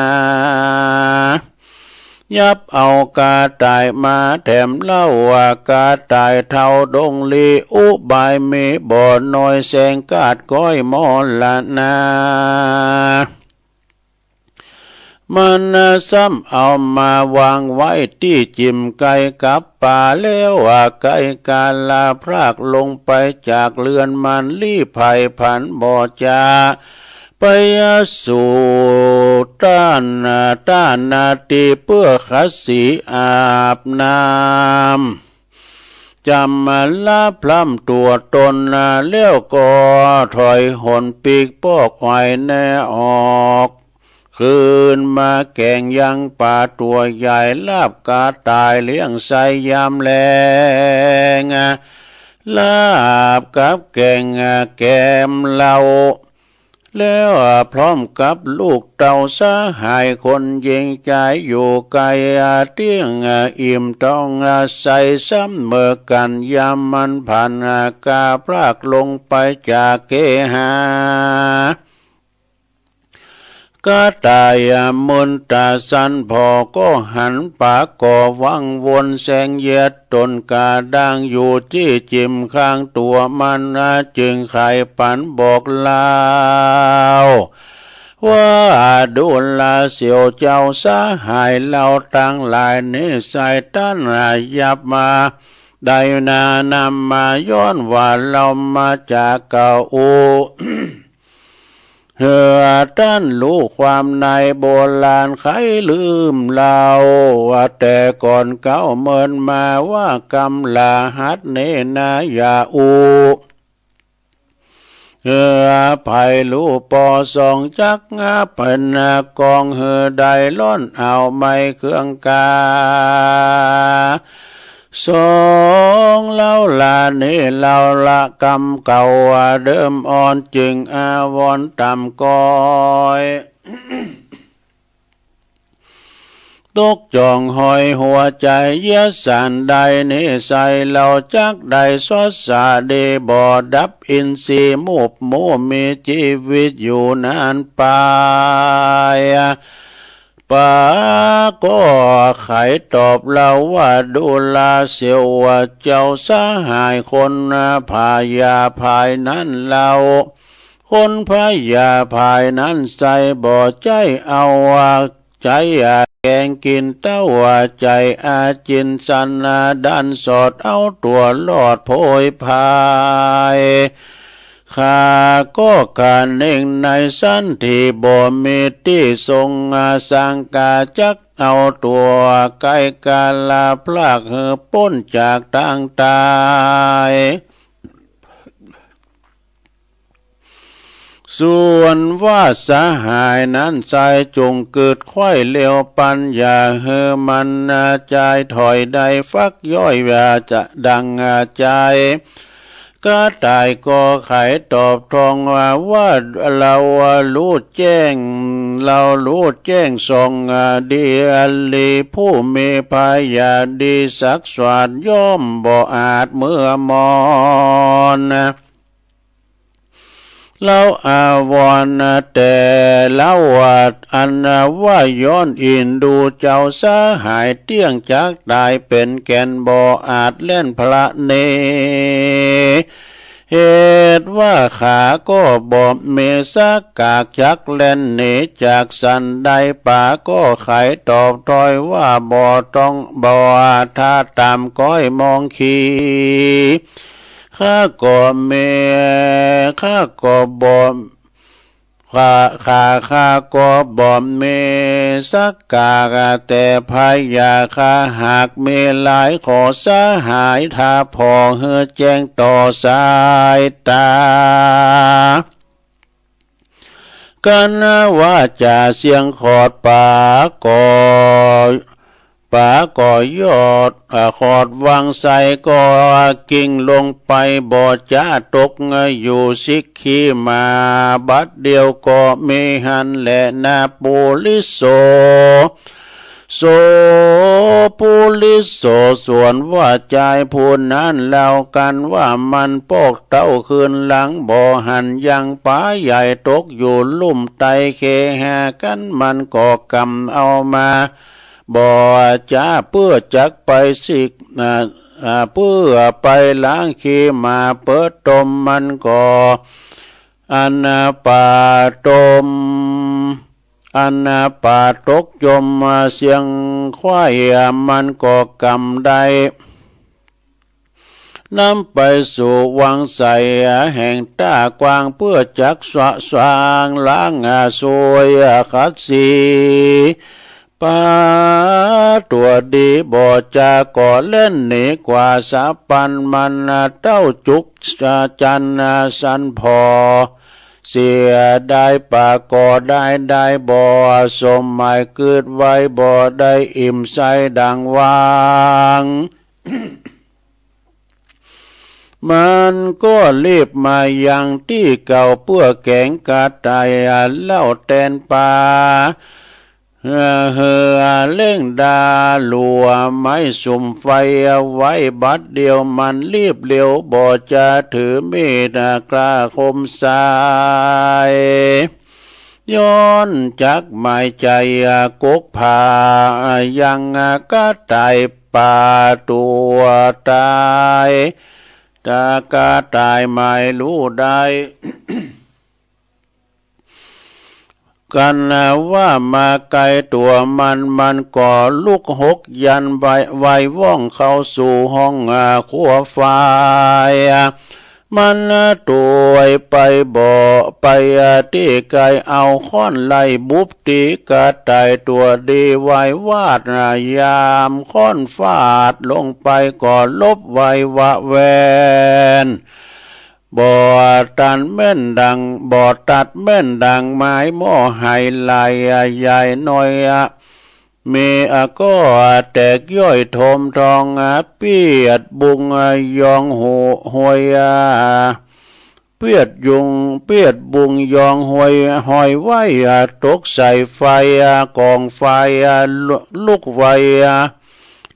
ยับเอากาตายมาแถมเล่าว่ากาตายเท่าดงลีอุบายมีบ่อน้อยแสงกาดก้อยมอละนามันซ้ำเอามาวางไว้ที่จิมไก่กับป่าแล้วไก่กาลาพรากลงไปจากเรือนมันลี้ภัยผันบ่อจาไปสู่ต้านนาตีเพื่อขัดสีอาบน้ำจำมาละพร่ำตัวตนเลี้ยวก็ถอยหนปีกปอกไว้แน่ออกคืนมาแก่งยังป่าตัวใหญ่ลาบกาตายเลี้ยงใส่ยามแลงลาบกับแก่งแกมเหล้าแล้วพร้อมกับลูกเต่าสาหายคนยิงใจอยู่ไกลเตี้ยงอิ่มต้องใส่ซ้ำเมื่อกันยามมันผ่านกาพรากลงไปจากเกหาก็ตายมุนตาสันพอก็หันปากก่อวังวนแสงเย็ดตนกาดังอยู่ที่จิมข้างตัวมันจึงไขปันบอกลาวว่าดูลาเสียวเจ้าสาหายเราตั้งหลายนิสัยตั้นยับมาได้นานำมาย้อนว่าเรามาจากเก่าท่านรู้ความในโบราณใครลืมเราแต่ก่อนเก่าเมินมาว่ากำลาหัดเนนาอย่าภัยรู้ปอสองจักงาเป็นกองได้ล้อนเอาไม่เครื่องกาสองเล่าลานี่เล่าละกำเก่าเดิมอ่อนจึงอาวรต่ำก้อยตกจองหอยหัวใจเยสันใดนิสัยเราจักใดสดสาดีบ่ดับอินทรีย์มุบมูมีชีวิตอยู่นานไป ป๋าก็ไขตอบเราว่าดูลาเสียวว่าเจ้าสหายคนพายาภายนั้นเราคนพายาภายนั้นใจบ่ใจเอาใจแกงกินเต้าใจอาจินสันดันสอดเอาตัวลอดโพยพายข้าก็การเองในสันที่บ่มีที่ทรงสังกาจักเอาตัวไก่กาลาพลากพ้นจากทางตายส่วนว่าสหายนั้นใจจงเกิดค่อยเลี้ยวปัญญามันใจถอยใดฟักย่อยจะดังใจก็ตายก็ไขตอบทองว่าเรารู้แจ้งเรารู้แจ้งทรงดีอลีผู้มีพายาดีสักสวาดย่อมบ่อาจเมื่อมอนเราอาวรณ์แต่เล่าว่าอันว่าย้อนอินดูเจ้าสหายเตี้ยงจากตายเป็นแก่นบ่อาจเล่นพระเนเหตุว่าขาก็บ่เมสักกากจักเล่นหนีจากสันใดป่าก็ไขตอบถอยว่าบ่ต้องบ่ถ้าตามก้อยมองขีข้าก็เมข้าก็บ่ข้าก็บ่เมสักกากแต่พายาข้าหากเมหลายขอสหายถ้าพอแจ้งต่อสายตากันว่าจะเสียงขอดป่าก็ยอดขอดวางใส่ก็กิ่งลงไปบ่จะตกอยู่สิกขีมาบัดเดียวก็มีหันและนาปุลิโสปุลิโสส่วนว่าใจผู้นั้นเล่ากันว่ามันปอกเต้าคืนหลังบ่หันยังป่าใหญ่ตกอยู่ลุ่มไตเคหากันมันก็กำเอามาบ่จะเพื่อจักไปสิกเพื่อไปล้างขี้มาเปิดตมมันก็อันป่าตมอันป่าตกจมเสียงควายมันก็กำได้นำไปสู่วังใสแห่งตากวางเพื่อจักสว่างล้างสวยขัดสีป่าตัวดีบ่จาก่อเล่นหนีกว่าสาปันมันเต้าจุกจันสันพอเสียได้ป่าก็ได้บ่สมหมายเกิดไว้บ่ได้อิ่มใสดังวางมันก็รีบมายังที่เก่าเพื่อแกงกาตายเล่าแตนป่าเล่งดาลัวไม้สุมไฟไว้บัดเดียวมันรีบเร็วบ่จะถือมีดกล้าคมสายย้อนจักหมายใจกกผายังก็ตายป่าตัวตายตากาตายไม่รู้ได้กันว่ามาไกลตัวมันก่อลูกหกยันไว้ว่องเข้าสู่ห้องขัวไฟมันตัวไปบ่ไปที่ไกลเอาค้อนไล่บุบตีกระต่ายตัวดีไว้วาดยามค้อนฟาดลงไปก่อลบไว้วะแวนบ่ตัดแม่นดังไม้หม้อไห้ลายใหญ่น้อยมีก็แตกย่อยทมทองเปียดบุงยองหูหวยเปียดบุงยองหวยหอยไว้ตกใส่ไฟกองไฟลุกไว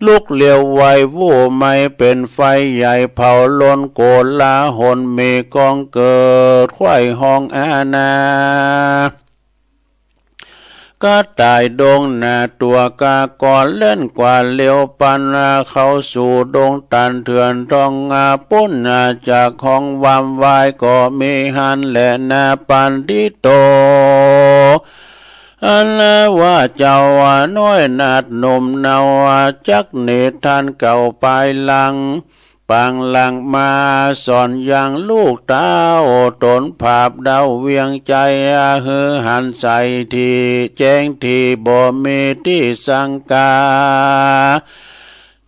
ลุกเลี้ยวไววู่ไม่เป็นไฟใหญ่เผาล้นโกลาหนมีกองเกิดควายห้องอาณา ก็ตายดงหน้าตัวกาก่อนเล่นกว่าเลี้ยวปันเข้าสู่ดงตันเถื่อนทองปุ้นจากของวามวายก็มีหันและนาปันดิโตอันว่าเจ้าน้อยนาดหนุ่มนาวจักเนทันเก่าไปหลังปังหลังมาสอนอย่างลูกเต้าตนภาพดาวเวียงใจฮือหันใส่ที่แจ้งที่บ่มีที่สังกา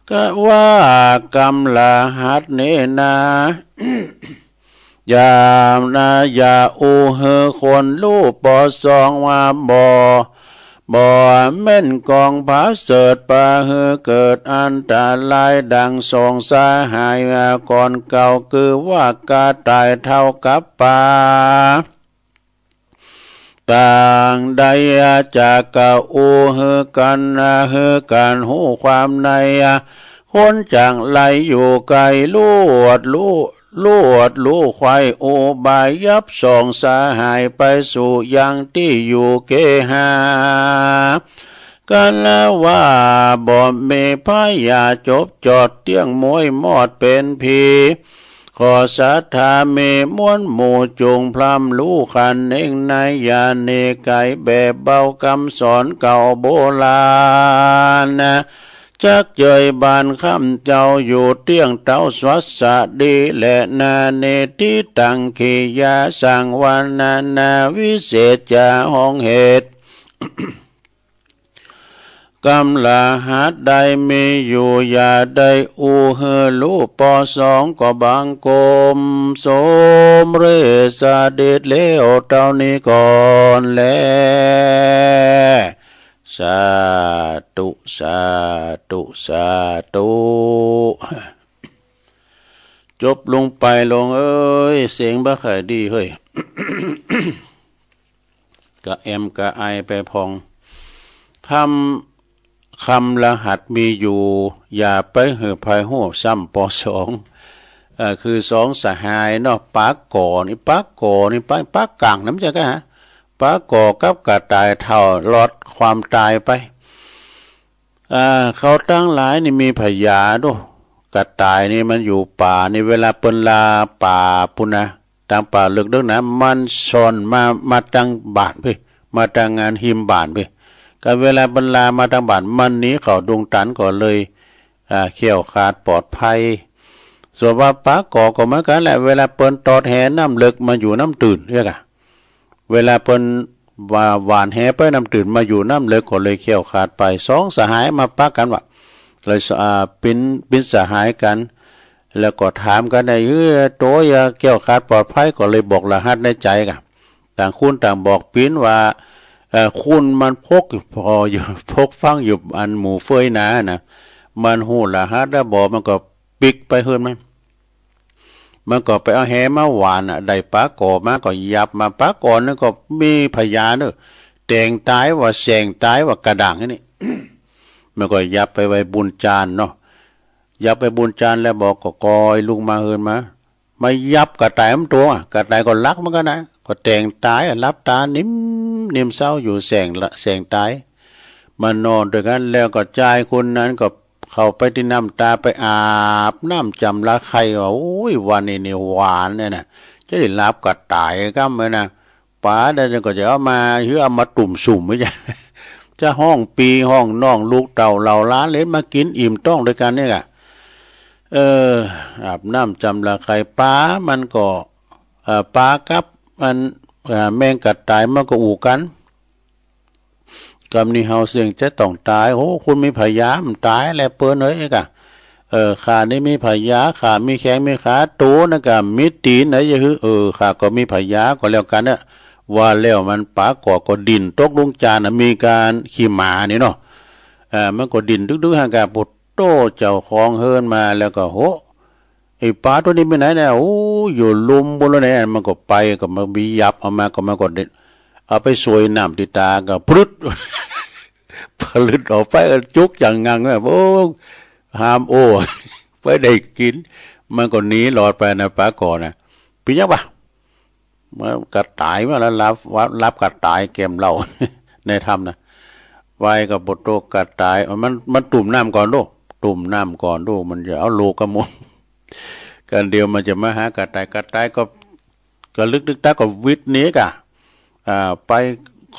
ก็ว่ากำละหัดเนนาอย่าอย่าอูเฮอคนลูกปอสองว่าบ่แม่นกองผาเสดปะเฮอเกิดอันตรายดังสองสาหายก่อนเก่าคือว่ากาตายเท่ากับป่าต่างใดจากกะอูเฮอกันหูความในคนจังไหลอยู่ไกลลวดลู่ควายโอบายยับสองสาหายไปสู่ยังที่อยู่เกหากันแล้วว่าบ่มีพายาจบจอดเตียงมวยมอดเป็นผีขอศรัทธาเมม้วนหมู่จงพรำรู้ขันเองในยาเนไก่แบบเบาคำสอนเก่าโบราณจักเจยบานคำเจ้าอยู่เตียงเต้าสวัสสดีและนาเนติตังขียาสังวานาวิเศษจาห้องเหตุ กำลาหัดใดมีอยู่อย่าได้อูเฮลูปอสองก็บางกลมสมเรสเด็ดเลวเท่านี้ก่อนแลสาธุสาธุสาธุจบลงไปลงเอ้ยเสียงบ่ค่อยดีเฮ้ย กะแอมกะไอไปพองทำคำรหัสมีอยู่อย่าไปเหือภายหัวซ้ำปอสองคือสองสหายเนาะปากก่อนี่ปากก่อนี่ปากกลางน้ำจะกันฮะปากก่อกับกระต่ายเท่าลดความตายไปเขาตั้งหลายนี่มีพญาด้วยกระต่ายนี่มันอยู่ป่าในเวลาเปินลาป่าปุนะทางป่าลึกดึกนะมันซอนมาตั้งบ้านพี่มาตั้งงานหิมบ้านพี่ก็เวลาเปินลามาตั้งบ้านมันนี้เขาดวงตันก็เลยเขี้ยวขาดปลอดภัยส่วนว่าปากก่อก็เหมือนกันแหละเวลาเปินตอดแหน้ำลึกมาอยู่น้ำตื่นเรียกอะเวลาเปินว่าหวานแหไปน้ำตื่นมาอยู่น้ำลึกก็เลยเขี้ยวขาดไปสองสหายมาปักกันว่าเลยเป็นสหายกันแล้วก็ถามกันในโตยเกี่ยวขาดปลอดภัยก็เลยบอกรหัสในใจกันต่างคุณต่างบอกปิ้นว่าคุณมันพกพออยู่พกฟังอยู่อันหมู่เฟยนะมันหูรหัสแล้วบอกมันก็ปิกไปเฮิรนไหมมันก็ไปเอาแหมาหวานได้ปลาก่อมาก็ยับมาปลาก่อนนั่นก็มีพยานเนอะแตงตายว่าแสงตายว่ากระด่างนี่ มันก็ยับไปไว้บุญจานเนาะยับไปบุญจานแล้วบอกก็กอยลุงมาเฮินมายับกระต่ายมันตัวกระต่ายก็รักมันกันนะก็แตงตายรับตานิ่มเศร้าอยู่แสงตายมันนอนด้วยกันแล้วก็ใจคนนั้นก็เข้าไปที่น้ำตาไปอาบน้ำจำละใครว่าโอ้ยวันนี้นี่หวานเนี่ยนะจะได้รับกระต่ายก็ไม่นะป๋าได้ก็จะเอามาเอามาตุ่มสุ่มไม่ใช่จะห้องปีห้องน้องลูกเต่าเหล่าล้านเล่นมากินอิ่มต้องด้วยกันเนี่ยค่ะอาบน้ำจำละใครป๋ามันก็ป๋ากับมันแมงกระต่ายมันก็อู่กันกำนี้เฮาเสียงจะต้องตายโอ้คุณมีพยามันตายแล้วเปิ้นเอ้ยกะข้านี่มีพยาข้ามีแข้งมีขาตูนะกะมีตีนไหนจะคือข้าก็มีพยาก็แล้วกันเนี่ยว่าแล้วมันปากก่อก็ดินตกลงจานมีการขี่หมานี่เนาะมันก็ดินดึกๆห่างกะปุดโตเจ้าของเฮิรนมาแล้วก็โหไอ้ปลาตัวนี้ไปไหนเนี่ยโอ้อยู่ลุมบนไหนมันก็ไปก็มาบียับเอามาก็มันก็เด็ดเอาไปสวยน้ำติตาก็พลุด ผลึกออกไปจุกอย่างงังแบบโอ้ห้ามโอ้ ไปได้กินมันก็หนีหลอดไปนะป้าก่อนนะปีนี้ปะมันกระต่ายมาแล้วรับกระต่ายเกมเรา ในถ้ำนะ ไว้กับบทโตกระตายมันตุ่มน้ำก่อนดูตุ่มน้ำก่อนดูมันจะเอาโลกระมงกันเดียวมันจะมาหากระต่ายก็ลึกตาก็วิทย์นี้กะไป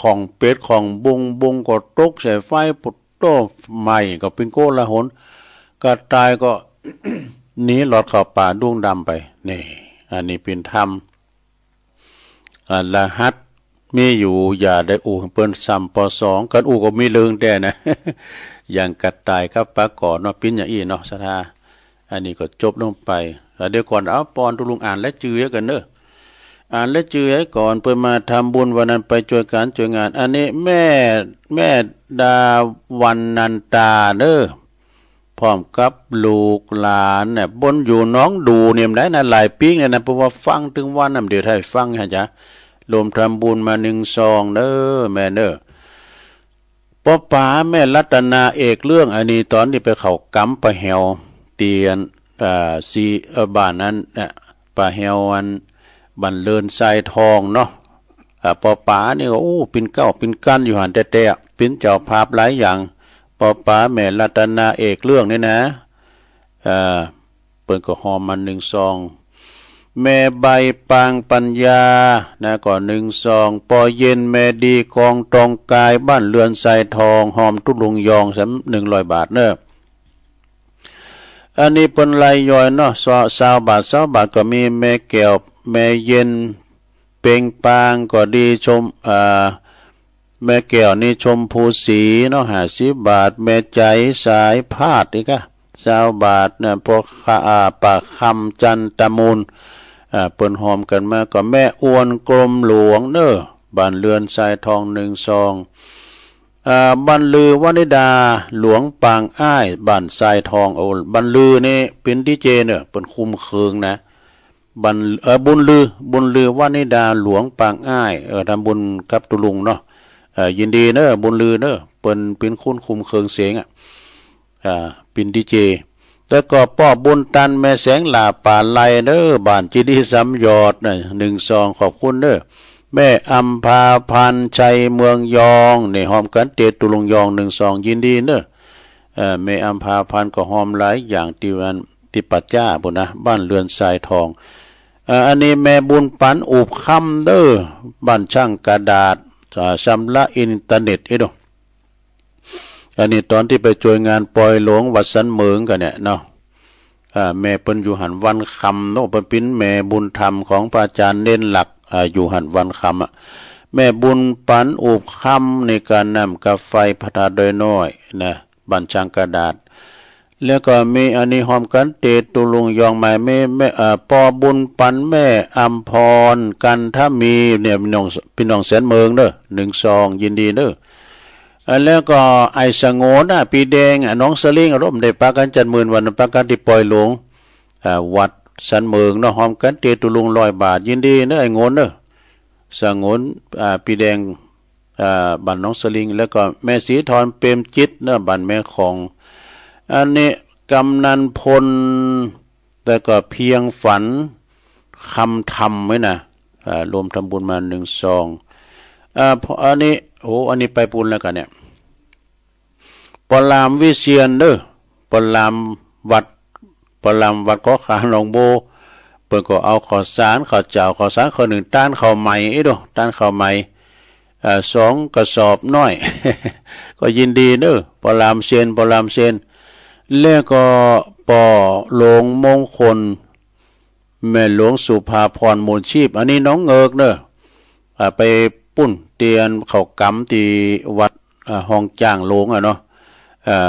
ของเป็ดของบุงก็ตกใส่ไฟปุดโตใหม่ก็เป็นโกละหนกระต่ายก็ หนีหลอดเข้าป่าดวงดำไปนี่อันนี้เป็นธรรมรหัสมีอยู่อย่าได้อู่เปิ้นซ้ำป.2กันอู่ก็มีเรื่องแต่นะ อย่างกระต่ายครับปลาก่อนเนาะปิ้นอย่างอี้เนาะสถาอันนี้ก็จบลงไปเดี๋ยวก่อนเอาปอนตุลุงอ่านและจือกันเด้ออ่านและจือให้ก่อนเพื่อมาทำบุญวันนั้นไปช่วยการช่วยงานอันนี้แม่ดาวันนันตาเด้อพร้อมกับลูกหลานเนี่ยบนอยู่น้องดูเนี่ยได้นะหลายปีเนี่ยนะเพราะว่าฟังถึงวันนั้นเดี๋ยวให้ฟังฮะจ๊ะรวมทำบุญมา1 ซองเด้อแม่เด้อป้าป๋าแม่รัตนาเอกเรื่องอันนี้ตอนที่ไปเขากำปะแหวเตียนซีบ้านนั้นเนี่ยปะแหวอันบันเลินทรายทองเนาะป้าป๋านี่ก็เป็นเก้าเป็นกั้นอยู่หันแต่เป็นเจ้าภาพหลายอย่างป้าป๋าแม่รัตนาเอกเรื่องนี่นะเปิ้นก็หอมมัน1 ซองแม่ใบปางปัญญานะก่อน1 ซองปอเย็นแม่ดีกองตองกายบ้านเรือนทรายทองหอมทุลุงยอง100 บาทเนอะอันนี้เป็นลายย่อยเนาะ20 บาทก็มีแม่แก้วแม่เย็นเป่งปางก็ดีชมแม่แก้วนี่ชมพูสีเนาะ50 บาทแม่ใจสายพาดอีก20 บาทเนี่ยพวกปากคำจันตมูลเปิ้นหอมกันมาก็แม่อ้วนกรมหลวงเด้อบ้านเรือนทรายทอง1 ซองบรรลือวนิดาหลวงปางอ้ายบ้านทรายทองบรรลือนี่เป็นดีเจเนี่ยเป็นคุมเคืองนะบุญลือวนิดาหลวงปางอ้ายทำบุญกับตุลุงเนาะยินดีเนอะบุญลือเนอะเป็นคุณคุมเคืองเสียงเป็นดีเจแล้วก็ป้อบุญตันแม่แสงหลาป่าไลเด้อบ้านจีดีสำยอดน่ะ1 ซองขอบคุณเด้อแม่อัมพาพันชัยเมืองยองในหอมกันเตตุลงยอง1 ซองยินดีเด้อแม่อัมพาพันก็หอมหลายอย่างติปัจจ้าบุญนะบ้านเรือนทรายทองอันนี้แม่บุญปันอุบคำเด้อบ้านช่างกระดาษชำระอินเทอร์เน็ตอีกด้วยอันนี้ตอนที่ไปช่วยงานปล่อยหลวงวัดสันเมืองกันเนี่ยเนาะแม่เปิ้นอยู่หันวันคำเนาะเปิ้นเป็นแม่บุญธรรมของพระอาจารย์เน้นหลักอยู่หันวันคำแม่บุญปันอุบคำในการนำกาไฟพัฒนาโดยน้อยนะบัญชังกระดาษแล้วก็มีอันนี้หอมกันเตตุลุงยองหมายแม่ปอบุญปันแม่อัมพรกันถ้ามีเนี่ยพี่น้องแสนเมืองเด้อ1 ซองยินดีเด้อแล้วก็ไอสงวนปีแดงน้องสลิงร่มได้ปากันจันหมื่นวันปากันที่ปล่อยหลวงวัดสันเมืองเนาะหอมกันเตตุลุง100 บาทยินดีเนอะไอ้งนเนอะสงวนปีแดงบ้านน้องสลิงแล้วก็แม่ศรีธรเปรมจิตเนอะบ้านแม่ของอันนี้กำนันพลแต่ก็เพียงฝันคำทำไว้นะรวมทำบุญมา1 ซองอันนี้อันนี้ไปปุนแล้วกันเนี่ยปลามวิเชียนเด้อปลามวัดก็ขาหนองโบเปิ่นก็เอาข้าวสารข้าวเจ้าข้าวสารข้าว1 ต้านข้าวใหม่ต้านข้าวใหม่2 กระสอบน้อย ก็ยินดีเด้อปลามเซียนแล้วก็ปอหลวงมงคลแม่หลวงสุภาพรมูลชีพอันนี้น้องเอิกเด้อไปปุ้นเตียนเขากำที่วัดห้องจ้างหลวงเนาะ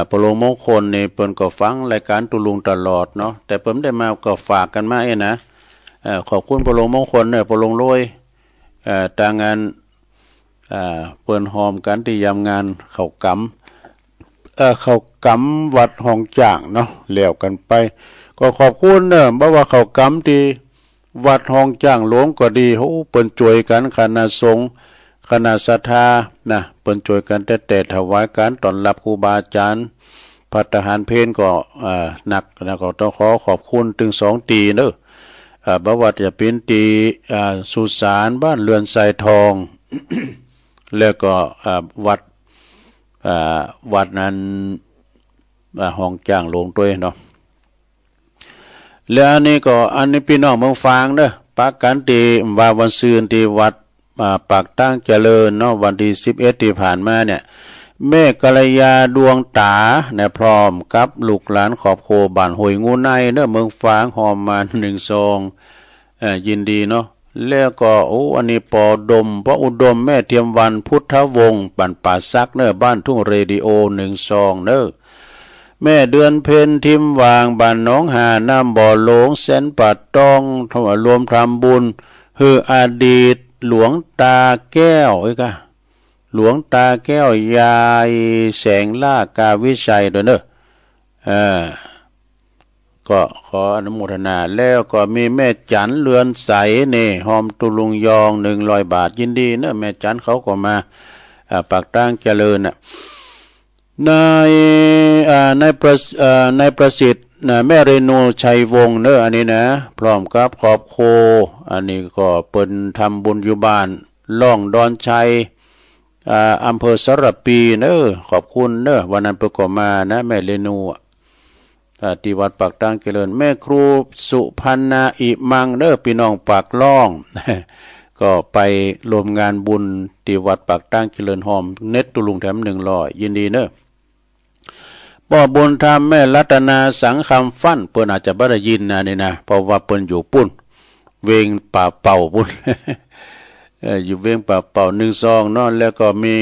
ปอหลวงมงคลนี่เปิ้นก็ฟังรายการตุลุงตลอดเนาะแต่เปิ้นได้มาก็ฝากกันมานะขอบคุณปอหลวงมงคลเนี่ยปอหลวงรวยตางานเปิ้นหอมกันที่ยามงานเขากำวัดห้องจ้างเนาะแล้วกันไปก็ขอบคุณเนอะบ่ว่าเขากำที่วัดห้องจ้างหลวงก็ดีเปิ้นช่วยกันคณะสงฆ์คณะศรัทธานะเปิ้นช่วยกันแต่ถวายการต้อนรับครูบาอาจารย์ภัตตาหารเพลก็หนักแล้วก็ต้องขอบคุณถึง2 ตีเนอะบ่ว่าจะเป็นตีสุสานบ้านเรือนทรายทอง แล้วก็วัด วัดนั้นห้องจ้างลงตัวเนาะแล้วอันนี้พี่น้องเมืองฟางเด้อปากกันที่ว่าวันซืนที่วัดปากตั้งเจริญเนาะวันที่11ที่ผ่านมาเนี่ยแม่กัลยาดวงตาเนี่ยพร้อมกับลูกหลานขอบโคบ้านหวยงูในเด้อเมืองฟางหอมมา1ซองยินดีเนาะแล้วก็อันนี้ปอดมพระอุดมแม่เทียมวันพุทธวงศ์บ้านป่าซักเน้อบ้านทุ่งเรดิโอ1ซองเน้อแม่เดือนเพ็ญทิมวางบ้านน้องหาน้ำบ่อหลงแสนปัดต้องรวมทำบุญคืออดีตหลวงตาแก้วหลวงตาแก้วยายแสงล่ากาวิชัยด้วยเนอะก็ขออนุโมทนาแล้วก็มีแม่จันเรือนใสนี่หอมตุลุงยอง100 บาทยินดีเนอะแม่จันเขาก็มาปากตั้งเจริญน่ะในประสิทธิ์แม่เรนูชัยวงศ์เนอะอันนี้นะพร้อมกับขอบโคอันนี้ก็เปิ้นทำบุญอยู่บ้านล่องดอนชัยอำเภอสระปีเนอะขอบคุณเนอะวันนั้นประกอบมานะแม่เรนูที่วัดปากตั้งเจริญแม่ครูสุพันนาอิมังเนอะพี่น้องปากล่อง ก็ไปรวมงานบุญที่วัดปากตั้งเจริญหอมเน็ตตุลุงแถม100ยินดีเนอะพ่อบุญธรรมแม่รัตนาสังคำฟั่นเปิ้นอาจจะบ่ได้ยินนะนี่นะเพราะว่าเปิ้นอยู่ปุ้นเวงป่าเป่าปุ้น อยู่เวงป่าเป่า1ซองเนาะแล้วก็มี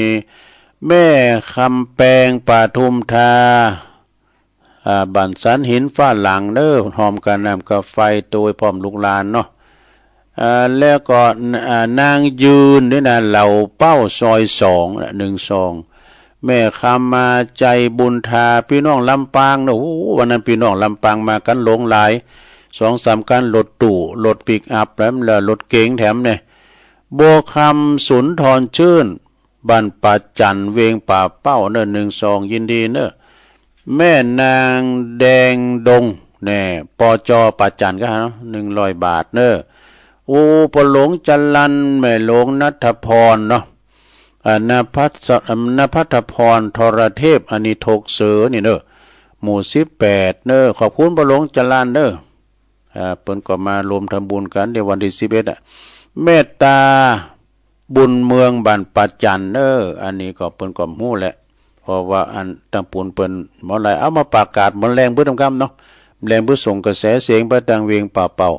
แม่คำแปงป่าทุมทาบ้านสันหินฟ้าหลังเด้อหอมกันน้ำกาไฟตัวพร้อมลูกหลานเนาะแล้วก็นางยืนด้วยนะเหล่าเป้าซอย2 1ซองแม่คำมาใจบุญทาพี่น้องลำปางเนาะวันนั้นพี่น้องลำปางมากันหลงหลาย2-3กันรถตู้รถปิกอัพแล้วรถเก๋งแถมเนี่ยโบคำสุนทรชื่นบ้านป่าจันเวงป่าเป้าเนอะ1ซองยินดีเนอะแม่นางแดงดงแน่ปจป่าจันก็เนาะ100 บาทเนอะปหลงจันลันแม่หลงณัฐพรเนาะนภัทรพรทรเทพอนิโทกเสือนี่เนอะหมู่18เนอะขอบคุณปหลงจันลันเนอะเปิ้นก็มารวมทำบุญกันในวันที่11เมตตาบุญเมืองบ้านป่าจันเนอะอันนี้ก็เปิ้นก็ฮู้แหละเพราะว่าอันตั้งปูนเปิ้นหมอหลายเอามาประกาศหมดแรงเพื่อทำกรรมเนาะแรงเพื่อส่งกระแสเสียงไปดังเวียงป่าเป่า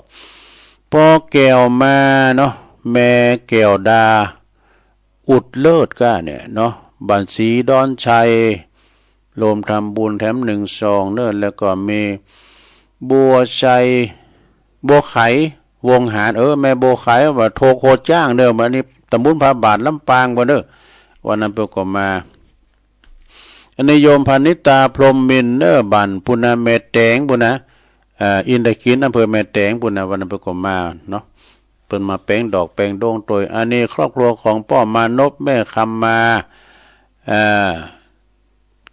พ่อแก้วมาเนาะแม่แก้วดาอุดเลิศก้าเนี่ยเนาะบัญชีดอนชัยรวมทำบุญแถม1ซองเนอะแล้วก็มีบัวชัยบัวไขวงหารแม่บัวไขว่าโทรโคจ้างเด้อวันนี้ตำบลพระบาทลำปางบ่เด้อวันนั้นเพิ่นก็มานิยมพานิตาพรหมมินเนอร์บันปุณาเมแตงปุณาอินทคินอำเภอแม่แตงปุณาวันนั้นเพิ่นก็มาเนาะเพิ่นมาแปลงดอกแปลงดงโดยอันนี้ครอบครัวของป้อมานพแม่คำมา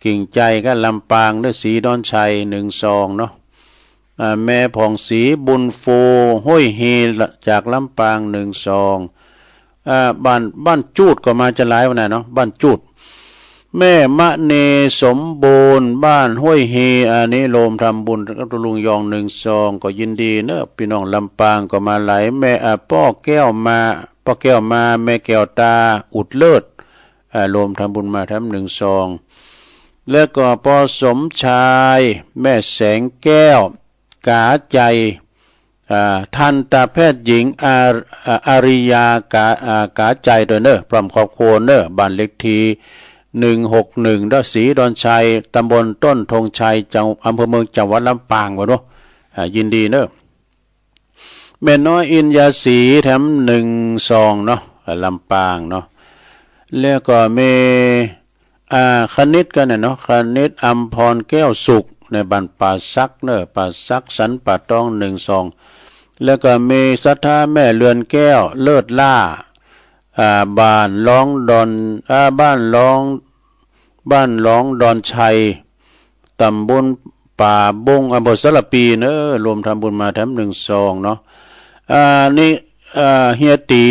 กิ่งใจก็ลำปางด้วยสีดอนชัย1ซองเนาะแม่ผ่องศรีบุญฟูห้วยเฮจากลำปาง1ซองบ้านจูดก็มาจะหลายวันน่ะเนาะบ้านจูดแม่มะเนสมบูรณ์บ้านห้วยเฮอันนี้โลมทำบุญกับตุลุงยอง1ซองก็ยินดีเนอะพี่น้องลำปางก็มาหลายแม่ป้อแก้วมาแม่แก้วตาอุดเลิศโลมทำบุญมาทำ1ซองแล้วก็ปอสมชายแม่แสงแก้วกาใจทันตแพทย์หญิงอาริยากาใจด้วยเนอะพร้อมครอบครัวเนอะบ้านเล็กที161ดศรีดอนชัยตำบลต้นธงชัยจังอำเภอเมืองจังหวัดลำปางวะเนาะยินดีเนอะแม่น้อยอินยาสีแถม1ซองเนาะลำปางเนาะแล้วก็มีคณิตกันเนาะคณิตอัมพรแก้วสุขในบ้านป่าซักเนอะป่าซักสันป่าตอง1ซองแล้วก็มีศรัทธาแม่เรือนแก้วเลิศล่าบ้านร้องดอนบ้านร้องดอนชัยตำบลป่าบงอำเภอสระปีเนอะรวมทำบุญมาแถม1ซองเนาะนี่เฮียตี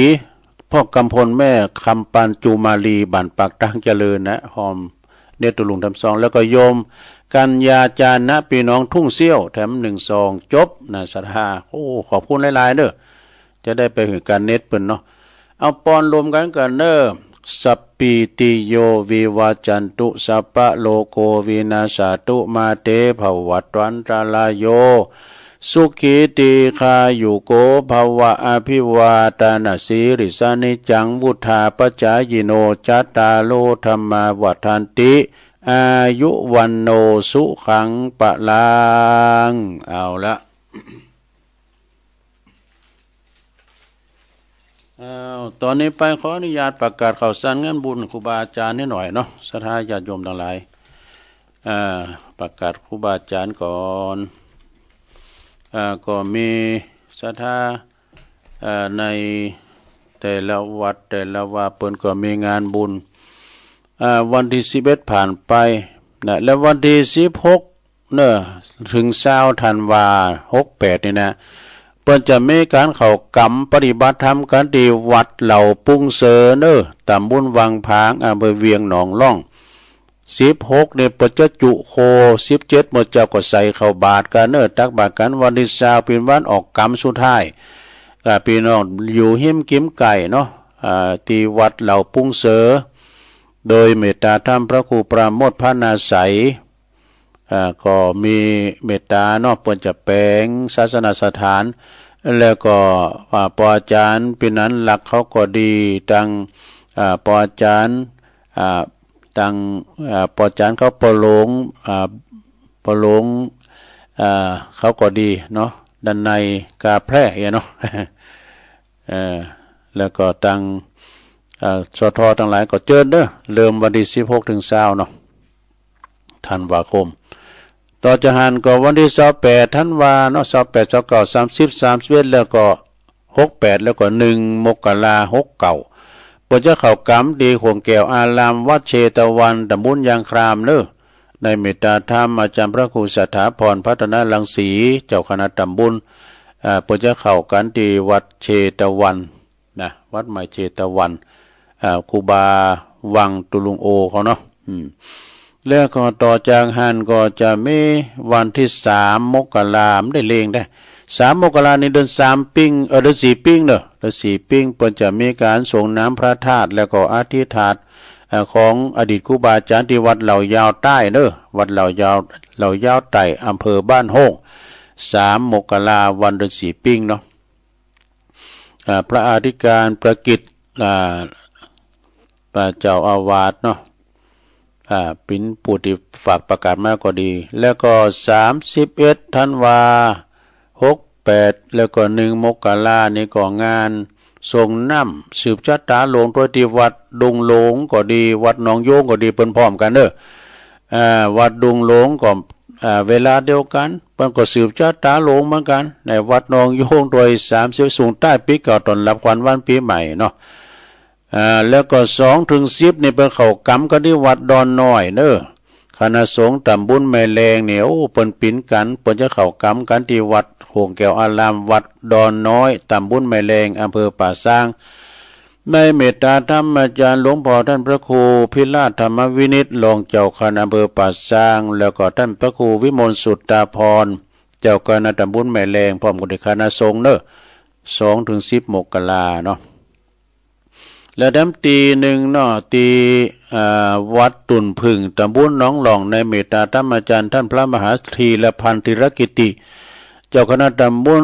พ่อกำพลแม่คำปานจูมาลีบ้านปากตั้งเจริญนะหอม เนตุลุงทำซองแล้วก็โยมกัญญาจานะพี่น้องทุ่งเซี่ยวแถม1 ซองจบนะศรัทธาโอ้ขอบคุณหลายๆเด้อจะได้ไปถึงการเน็ตเปิ้นเนาะเอาปอนรวมกันกันเด้อสัพปิติโยวิวาจันตุสัพพะโลโกวินาศตุมาเตภวัตวันตรลายโยสุขีติคายุโกภวะอภิวาตานาสีริสานิจังวุธาปจายโนจัตตาโลธรรมาวัฏันติอายุวันโนสุขังปะลังเอาละตอนนี้ไปขออนุญาตประกาศข่าวสารงานบุญครูบาอาจารย์นิดหน่อยเนาะศรัทธาญาติโยมทั้งหลายประกาศครูบาอาจารย์ก่อนก็มีศรัทธาในแต่ละวัดแต่ละว่าเปิ้นก็มีงานบุญวันที่11ผ่านไปนะแล้ววันที่16เนอะถึง20ธันวา68นี่นะเปิ้นจะมีการเข้ากรรมปฏิบัติธรรมกันที่วัดเหล่าปุ้งเสอเนอะตำบลวังผางอำเภอเวียงหนองล่อง16เนี่ยเปิ้นจะจุโค17หมดเจ้าก็ใส่เข้าบาตรกันเนอะตักบาตรกันวันที่20เป็นวันออกกรรมสุดท้ายพี่น้องอยู่หิมกิมไก่เนาะที่วัดเหล่าปุ้งเสอโดยเมตตาธรรมพระครูปราโมทย์พระนาไสยก็มีเมตตาเนาะเปิ้นจะแปลงศาสนสถานแล้วก็ปออาจารย์ปีนั้นหลักเขาก็ดีตังปออาจารย์ตังปออาจารย์เขาประโลงเขาก็ดีเนาะด้านในกาแพร่เนาะแล้วก็ตังสททั้งหลายก็เจิญเด้อเริ่มวันที่16ถึง20เนาะธันวาคมต่อจะหันก็วันที่28ธันวาเนาะ28 29 30 31แล้วก็68แล้วก็1มกราคม69บ่จะเข้ากรรมดีขวงแก้วอารามวัดเชตวันตำบลยางครามเด้อในเมตตาธรรมอาจารย์พระครูสถาพรพัฒนารังสีเจ้าคณะตำบลบ่จะเข้ากันที่วัดเชตวันนะวัดใหม่เชตวันครูบาวังตุลุงโอเขาเนาะแล้วก็ต่อจากหันก็จะมีวันที่3 มกราคมได้เลงได้3 มกราคมในเดือน3ปิ้งเดือน4ปิ้งเด้อเดือน4ปิ้งเพิ่นจะมีการส่งน้ำพระธาตุแล้วก็อธิษฐานของอดีตครูบาอาจารย์ที่วัดเหล่ายาวใต้เด้อวัดเหล่ายาวใต้อำเภอบ้านโฮง3 มกราคมวันเดือน4ปิ้งเนาะพระอธิการประกิตพระเจ้าอาวาสเนาะปิ่นผู้ที่ฝากประกาศมาก็ดีแล้วก็31ธันวา68แล้วก็1 มกราคมนี่ก็งานส่งน้ำสืบชะตาหลวงตัวที่วัดดงหลงก็ดีวัดหนองโยงก็ดีเปิ้นพร้อมกันเด้อวัดดงหลงก็เวลาเดียวกันเปิ้นก็สืบชะตาหลวงเหมือนกันในวัดหนองโยงโดย30สูงใต้ปีเก่าตอนรับขวัญวันปีใหม่เนาะแล้วก็2 ถึง 10นี่เปิ้นเข้ากรรมกันที่วัดดอนน้อยเด้อคณะสงฆ์ตำบลแม่แรงเนี่ยโอ้เปิ้นปิ่นกันเปิ้นจะเข้ากรรมกันที่วัดโขงแก้วอารามวัดดอนน้อยตำบลแม่แรงอำเภอป่าซางในเมตตาธรรมอาจารย์หลวงพ่อท่านพระครูพิราชธรรมวินิจรองเจ้าคณะอำเภอป่าซางแล้วก็ท่านพระครูวิมลสุตตาพรเจ้าคณะตำบลแม่แรงพร้อมกับคณะสงฆ์เด้อ2 ถึง 10 มกราคมเนาะแล้วดำตีหนึ่งเนาะตีวัดตุนพึ่งตำบลหนองหลองในเมตตาธรรมอาจารย์ท่านพระมหาธีรพันธิรกิติเจ้าคณะตำบล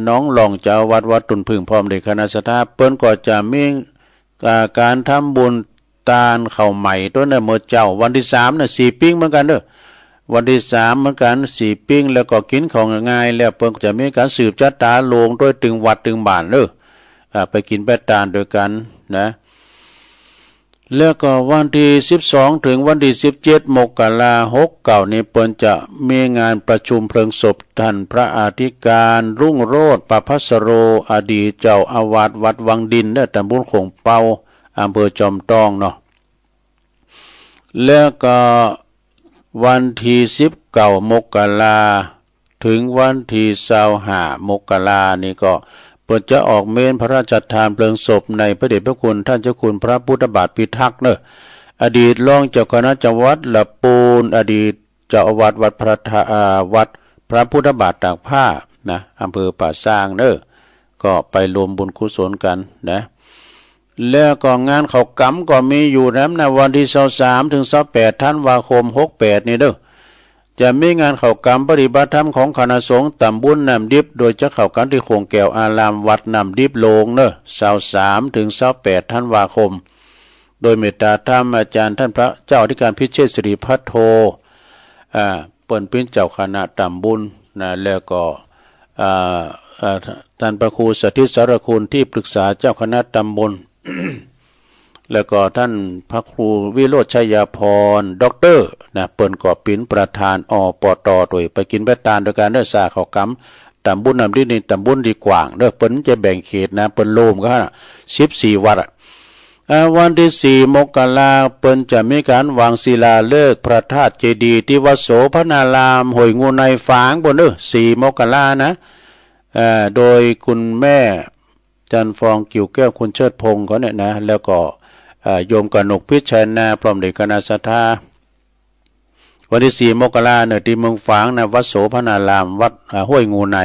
หนองหลองเจ้าวัดตุนพึ่งพร้อมด้วยคณะสถาเปิ้นก็จะมีการทำบุญตาลข้าวใหม่ตัวนั้นเมื่อเจ้าวันที่3น่ะ4ปิ้งเหมือนกันเด้อวันที่3เหมือนกัน4ปิ้งแล้วก็กินของง่ายแล้วเปิ้นจะมีการสืบชะตาโลงด้วยตึงวัดตึงบ้านเด้อไปกินไปตาลด้วยกันนะแล้วก็วันที่12ถึงวันที่17 มกราคม69นี้เปิ้นจะมีงานประชุมเพลิงศพท่านพระอธิการรุ่งโรจน์ประภัสโรอดีตเจ้าอาวาสวัดวังดินเด้อตำบลโขงเปาอำเภอจอมทองเนาะแล้วก็วันที่19 มกราคมถึงวันที่25 มกราคมนี้ก็เปิดจะออกเมนพระราชทานเพลิงศพในพระเดชพระคุณท่านเจ้าคุณพระพุทธบาทพิทักษ์เนอะ อดีตรองเจ้าคณะจังหวัดละปูนอดีตเจ้าอาวาสวัดพระพุทธบาทตากผ้านะอำเภอป่าซางเด้อก็ไปรวมบุญกุศลกันนะแล้วก็งานเขากำก็มีอยู่นะวันที่23ถึง28ธันวาคม68นี่เด้อจะมีงานเขากำปฏิบัติธรรมของคณะสงฆ์ตำบลน้ำดิบโดยจะเข้ากันที่โคงแก้วอารามวัดน้ำดิบโลงเด้อ23ถึง28ธันวาคมโดยเมตตาธรรมอาจารย์ท่านพระเจ้าอธิการพิเชษฐ์สิริพัทโทเปิ้นเป็นเจ้าคณะตำบลนะแล้วก็ท่านพระครูสถิตสารคุณที่ปรึกษาเจ้าคณะตำบล แล้วก็ท่านพระครูวิโรจน์ชัยพรด็อกเตอร์นะเปิ้นก็เป็นประธานอปตโดยไปกินไปตานโดยการเด้อสาเขากำตำบลนำดินี่ตำบลดีกว่างเด้อเปิ้นจะแบ่งเขตนะเปิ้นโลมก็14วัดวันที่4มกราคมเปิ้นจะมีการวางศิลาฤกษ์พระธาตุเจดีย์ที่วัดโสภณารามห้วยงูในฝางบนเด้อ4มกราคมนะโดยคุณแม่จันฟองกิ่วแก้วคุณเชิดพงศ์เขาเนี่ยนะแล้วก็โยมกนกพิชัยนาพร้อมเด็กคณะสัทธาวันที่4มกราคมเนี่ยที่เมืองฝางนะวัดโสภณารามวัดห้วยงูใน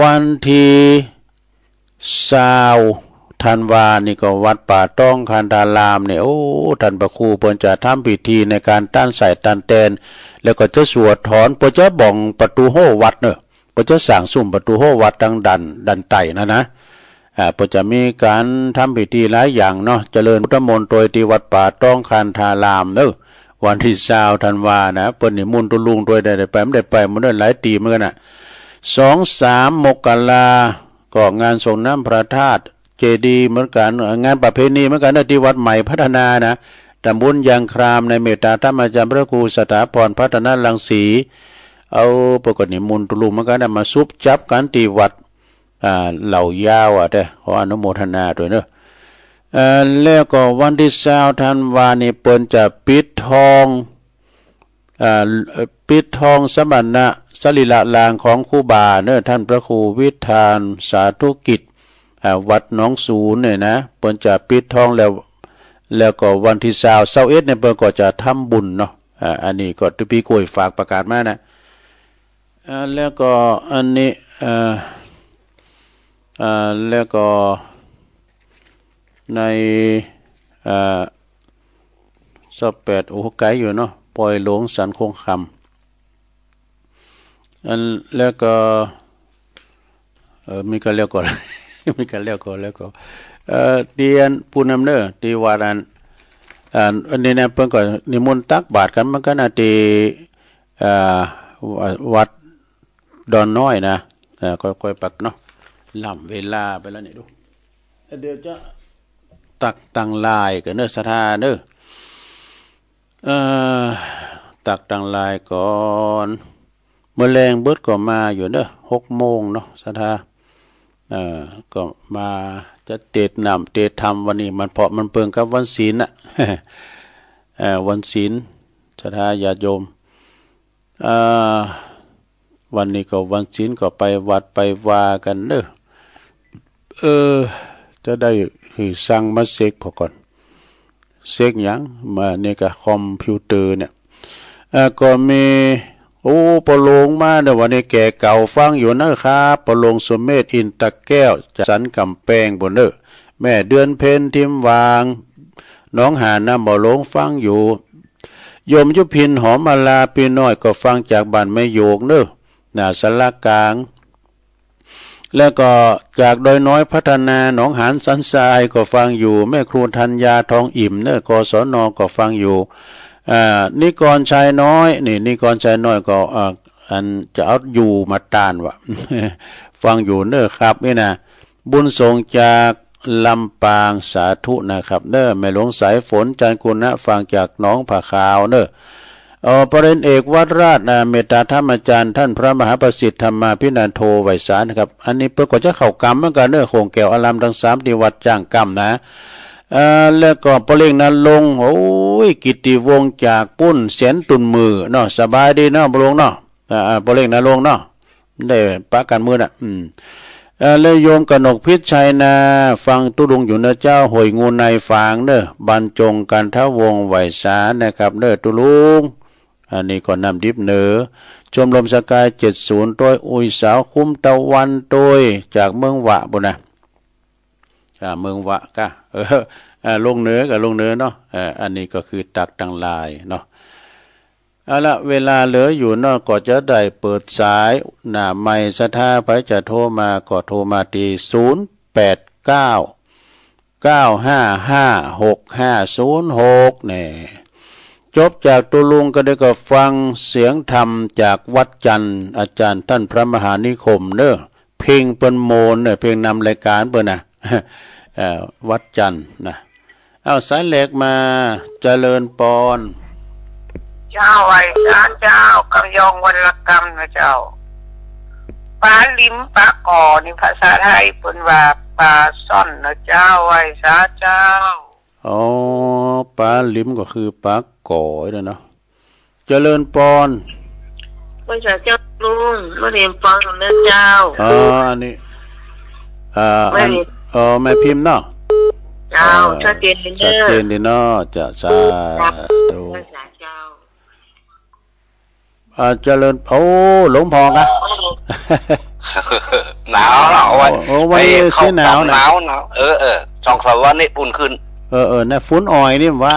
วันที่20ธันวานี่ก็วัดป่าต้องคันธารามเนี่ยโอ้ท่านพระครูเพิ่นจะทำพิธีในการต้านใส่ตันแตนแล้วก็จะสวดถอนเพิ่นจะบ่องประตูโหวัดเนอะเพิ่นจะสร้างซุ้มประตูโหวัดดันไต่นะเพิ่นจะมีการทำพิธีหลายอย่างเนาะเจริญพุทธมนต์โดยที่วัดป่าต้องคันธารามเนอะวันที่20ธันวานะเพิ่นนิมนต์ตุลุงโดยได้ไปไม่ได้ไปมันได้หลายปีเหมือนกันน่ะ2-3มกราคมก็งานส่งน้ำพระธาตุเจดีย์เหมือนกันงานประเพณีเหมือนกันที่วัดใหม่พัฒนานะตำบลยางครามในเมตตาธรรมอาจารย์พระครูสถาพรพัฒนารังสีเอาปกติมุนตุลุเหมือนกันมาซุบจับกันที่วัดเหล่ายาวเด้อขออนุโมทนาด้วยเนอะแล้วก็วันที่20ธันวานี่เปิ้นจะปิดทองสมณะสรีระลางของครูบาเนอะท่านพระครูวิทานสาธุกิจวัดหนองสูนเนี่ยนะเปิ้นจะปิดทองแล้วก็วันที่21เนี่ยเปิ้นก็จะทำบุญเนาะอันนี้ก็ที่พี่กล้วยฝากประกาศมานะแล้วก็อันนี้แล้วก็ใน28โอ้ไกลอยู่เนาะปล่อยหลวงสันคงคำแล้วก็มีกันแล้วก็ มีกันแล้วก็เดียนปูนำเนอที่วัดอันนี้นะเพิ่นก็นิมนต์ตักบาตรกันมันก็น่ะที่วัดดอนน้อยนะค่อยๆปักเนาะล่ำเวลาไปแล้วนี่ดูเดี๋ยวจะตักตังลายกันเนอะสถาเนอะตักตังลายก่อนเมื่อแรงเบิดก็มาอยู่เนอะ6 โมงเนาะสถาก็มาจะเตดนำเตดธรรมวันนี้มันเพราะมันเปิงกับวันศีลน่ะ วันศีลสถาญาติโยมวันนี้ก็วันศีลก็ไปวัดไปวากันเด้อจะได้สั่งมาเซ็กพอก่อนเซ็กหยังมาเนี่ยก็คอมพิวเตอร์เนี่ยก็มีโอ้ปะโลงมาเดี๋ยววันนี้แก่เก่าฟังอยู่นะครับปะโลงสมเมธอินตะแก้วสันกำแพงบนเด้อแม่เดือนเพ็ญทิมวางน้องหาน้ำบ่อหลงฟังอยู่โยมยุพินหอมมาลาพี่น้อยก็ฟังจากบ้านแม่โยกเด้อหน้าสารกลางแล้วก็จากดอยน้อยพัฒนาหนองหานสันทรายก็ฟังอยู่แม่ครูธัญญาทองอิ่มเด้อกศนก็ฟังอยู่นิกรชายน้อยนี่นิกรชายน้อยก็อันจะเอาอยู่มาตานวะ ฟังอยู่เด้อครับนี่นะบุญส่งจากลำปางสาธุนะครับเด้อแม่หลวงสายฝนจันกุณะฟังจากหนองผาขาวเด้อประเด็นเอกวัดราชเมตตาธรรมอาจารย์ท่านพระมหาประสิทธิ์ธรรมาภินันโทไวสารนะครับอันนี้เพื่อก็จะเข้ากรรมเหมือนกันเด้อโคงแก้วอารามทั้ง3ที่วัดจ้างกรรมนะแล้วก็ปะเล่งนั้นลงโอ้ยกิตติวงศ์จากปุ้นแสนตุนมือเนาะสบายดีเนาะปะลงเนาะปะเล่งนั้นลงเนาะได้ปะกันมือน่ะ เลยโยมกนกพิชัยนาฟังตุลุงอยู่นะเจ้าหอยงูในฝางเด้อบรรจงกันทวงไหวสานะครับเด้อตุลุงอันนี้ก็นำดิบเหนือชมรมสกาย70โดยอุยสาวคุ้มตะวันโดยจากเมืองวะบุนะเมืองวะกะลงเหนือกับลงเหนือเนาะอันนี้ก็คือตักตังลายเนาะเอาละเวลาเหลืออยู่เนาะก็จะได้เปิดสายหน้าไมค์สถาไปจะโทรมาก็โทรมาที่0899555656เนี่ยจบจากตุลุงก็ได้ก็ฟังเสียงธรรมจากวัดจันทร์อาจารย์ท่านพระมหานิคมเด้อเพลงเปิ้นโมนเนี่ยเพลงนำรายการเปิ้นนะวัดจันทร์นะเอาสายเหล็กมาเจริญปอนเจ้าไอ้เจ้ากำยองวันละกรรมนะเจ้าปลาลิ้มปลาก่อนี่ภาษาไทยเป็นว่าปลาซ่อนนะเจ้าไอ้เจ้าอ๋อปลาลิ้มก็คือปลาก่อเนาะเจริญปอนไม่ใช่เจ้าลุงไม่เรียนปอนนะเจ้าอันนี้แม่พิมพ์เนาะเจ้าชัดเจนชัดเจนดีเนาะจะสาธุเจริญหลวงพ่อกะหนาววันนี้เสียหนาว2-3 วันนี้อุ่นขึ้นน่ะฝนอ่อยนี่ว่า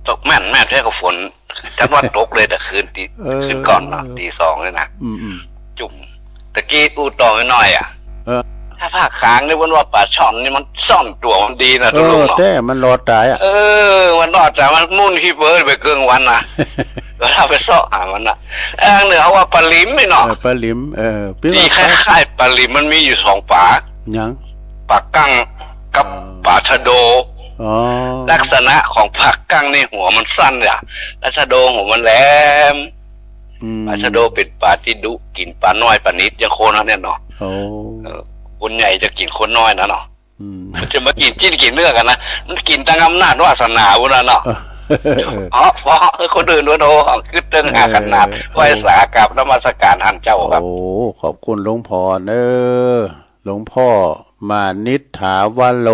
ตกแม่นแท้กับฝนจังว่าตกเลยแต่คืนก่อนเนาะตี 2เลยนะจุ่มตะกี้อูตองหน่อยถ้าภาคกลางนี่ว่าปลาช่อนนี่มันซ่อนตัวมันดีนะทุกคนแต่มันรอดตายมันรอดแต่มันมุ่นขี้เบิร์ดไปเกินวันนะเราไปซ่อหามันนะเหนือว่าปลาลิมไม่เนาะปลาลิมนี่คล้ายๆปลาลิมมันมีอยู่2 ปลายังปลากั้งกับปลาชะโดลักษณะของปลากั้งนี่หัวมันสั้นเนี่ยปลาชะโดหัวมันแหลมปลาชะโดเป็นปลาที่ดุกินปลาน้อยปลานิดยังโคนเนี่ยเนาะคนใหญ่จะกินคนน้อยนะเนาะจะมากินเนื้อกันนะมันกินตั้งอำนาจวาสนาวุ้นเนาะเพราะคนอื่นว่าโอ้คือเรื่องหาขนาดไหวสากับนมัสการท่านเจ้าครับขอบคุณหลวงพ่อหลวงพ่อมานิษฐาวโล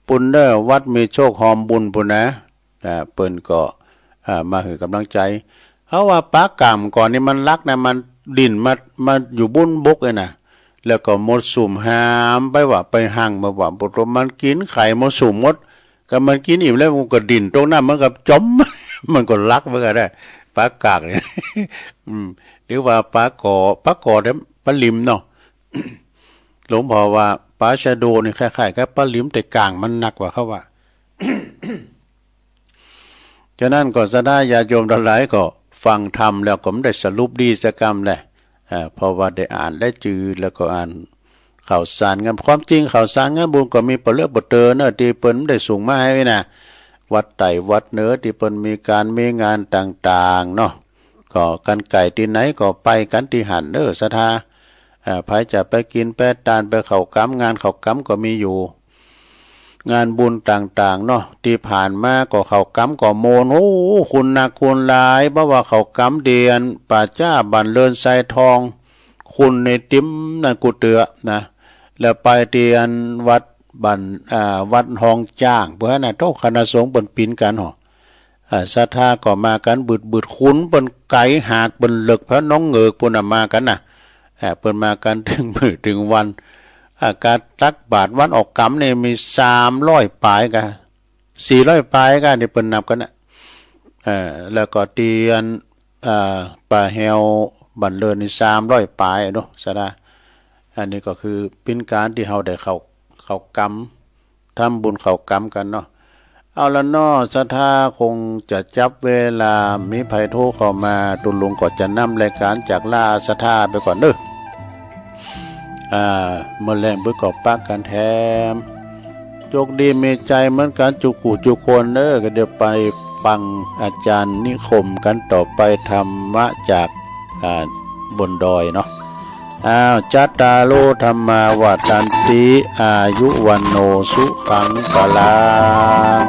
ปุณเนอวัดมีโชคหอมบุญปุณนะเปิ้นก็มาให้กำลังใจเขาว่าปลากรรมก่อนนี่มันรักนะมันดินมาอยู่บุ้นบกเลยนะแล้วก็มดสุ่มหามไปว่าไปห่างมาว่าปรมันกินไข่มดสุ่มมดก็มันกินอิ่มแล้วมันก็ดินตรงนั้นมันก็จมมันก็รักมันก็ได้ปลากากเนี่ยหรือว่าปลาก่อเนี่ยปลาลิมเนาะหลวงพ่อว่าปลาชะโดนี่คล้ายๆกับปลาลิมแต่กลางมันหนักกว่าเขาว่า ฉะนั้นก็สดาญาโยมทั้งหลายก็ฟังธรรมแล้วก็ไม่ได้สรุปดีสักคำเลยเพราะว่าได้อ่านได้จือแล้วก็อ่านข่าวสารงานความจริงข่าวสารงานบุญก็มีปเลือกบทเตอเนอะที่เปิ้นได้ส่งมาให้นะวัดไต่วัดเนื้อที่เปิ้นมีการมีงานต่างๆเนาะก็กันไก่ที่ไหนก็ไปกันที่หันเนอสถาไผจะไปกินไปตานไปเข้ากำงานเข้ากำก็มีอยู่งานบุญต่างๆเนาะที่ผ่านมาก็เข้ากำก็โมนคุณนักคุณหลายเพราะว่าเข้ากำเดียนป่าจ้าบันเลินไซทองคุณในติ้มนั่นกูเตือนะแล้วไปเตียนวัดวัดห้องจ้างเพื่อน่ะโตคณะสงฆ์เปิ้นปีนกันหรอศรัทธาก็มากันบึดคุ้นเปิ้นไก่หากเปิ้นเลิกพระน้องเงือกเปิ้นมากันน่ะเปิ้นมากันถึงมื้อถึงวันการตักบาตรวันออกกำเนี่ยมี300 ปลายกัน400 ปลายกันที่เปิ้นนับกันน่ะแล้วก็เตียนป่าแฮวบันเลินนี่300 ปลายเนาะซะนะอันนี้ก็คือเป็นการที่เฮาได้เข้ากรรมทำบุญเข้ากรรมกันเนาะเอาละเนาะศรัทธาคงจะจับเวลามีไผโทรเข้ามาตุลุงก็จะนำรายการจากลาศรัทธาไปก่อนเด้อเมื่อแรงเบิกอบปากกันแถมโชคดีมีใจเหมือนกันจุกูจุคนเด้อก็เดี๋ยวไปฟังอาจารย์นิคมกันต่อไปธรรมะจากบนดอยเนาะจัตตาโลธรรมาวัฏันติอายุวันโนสุขังพลัง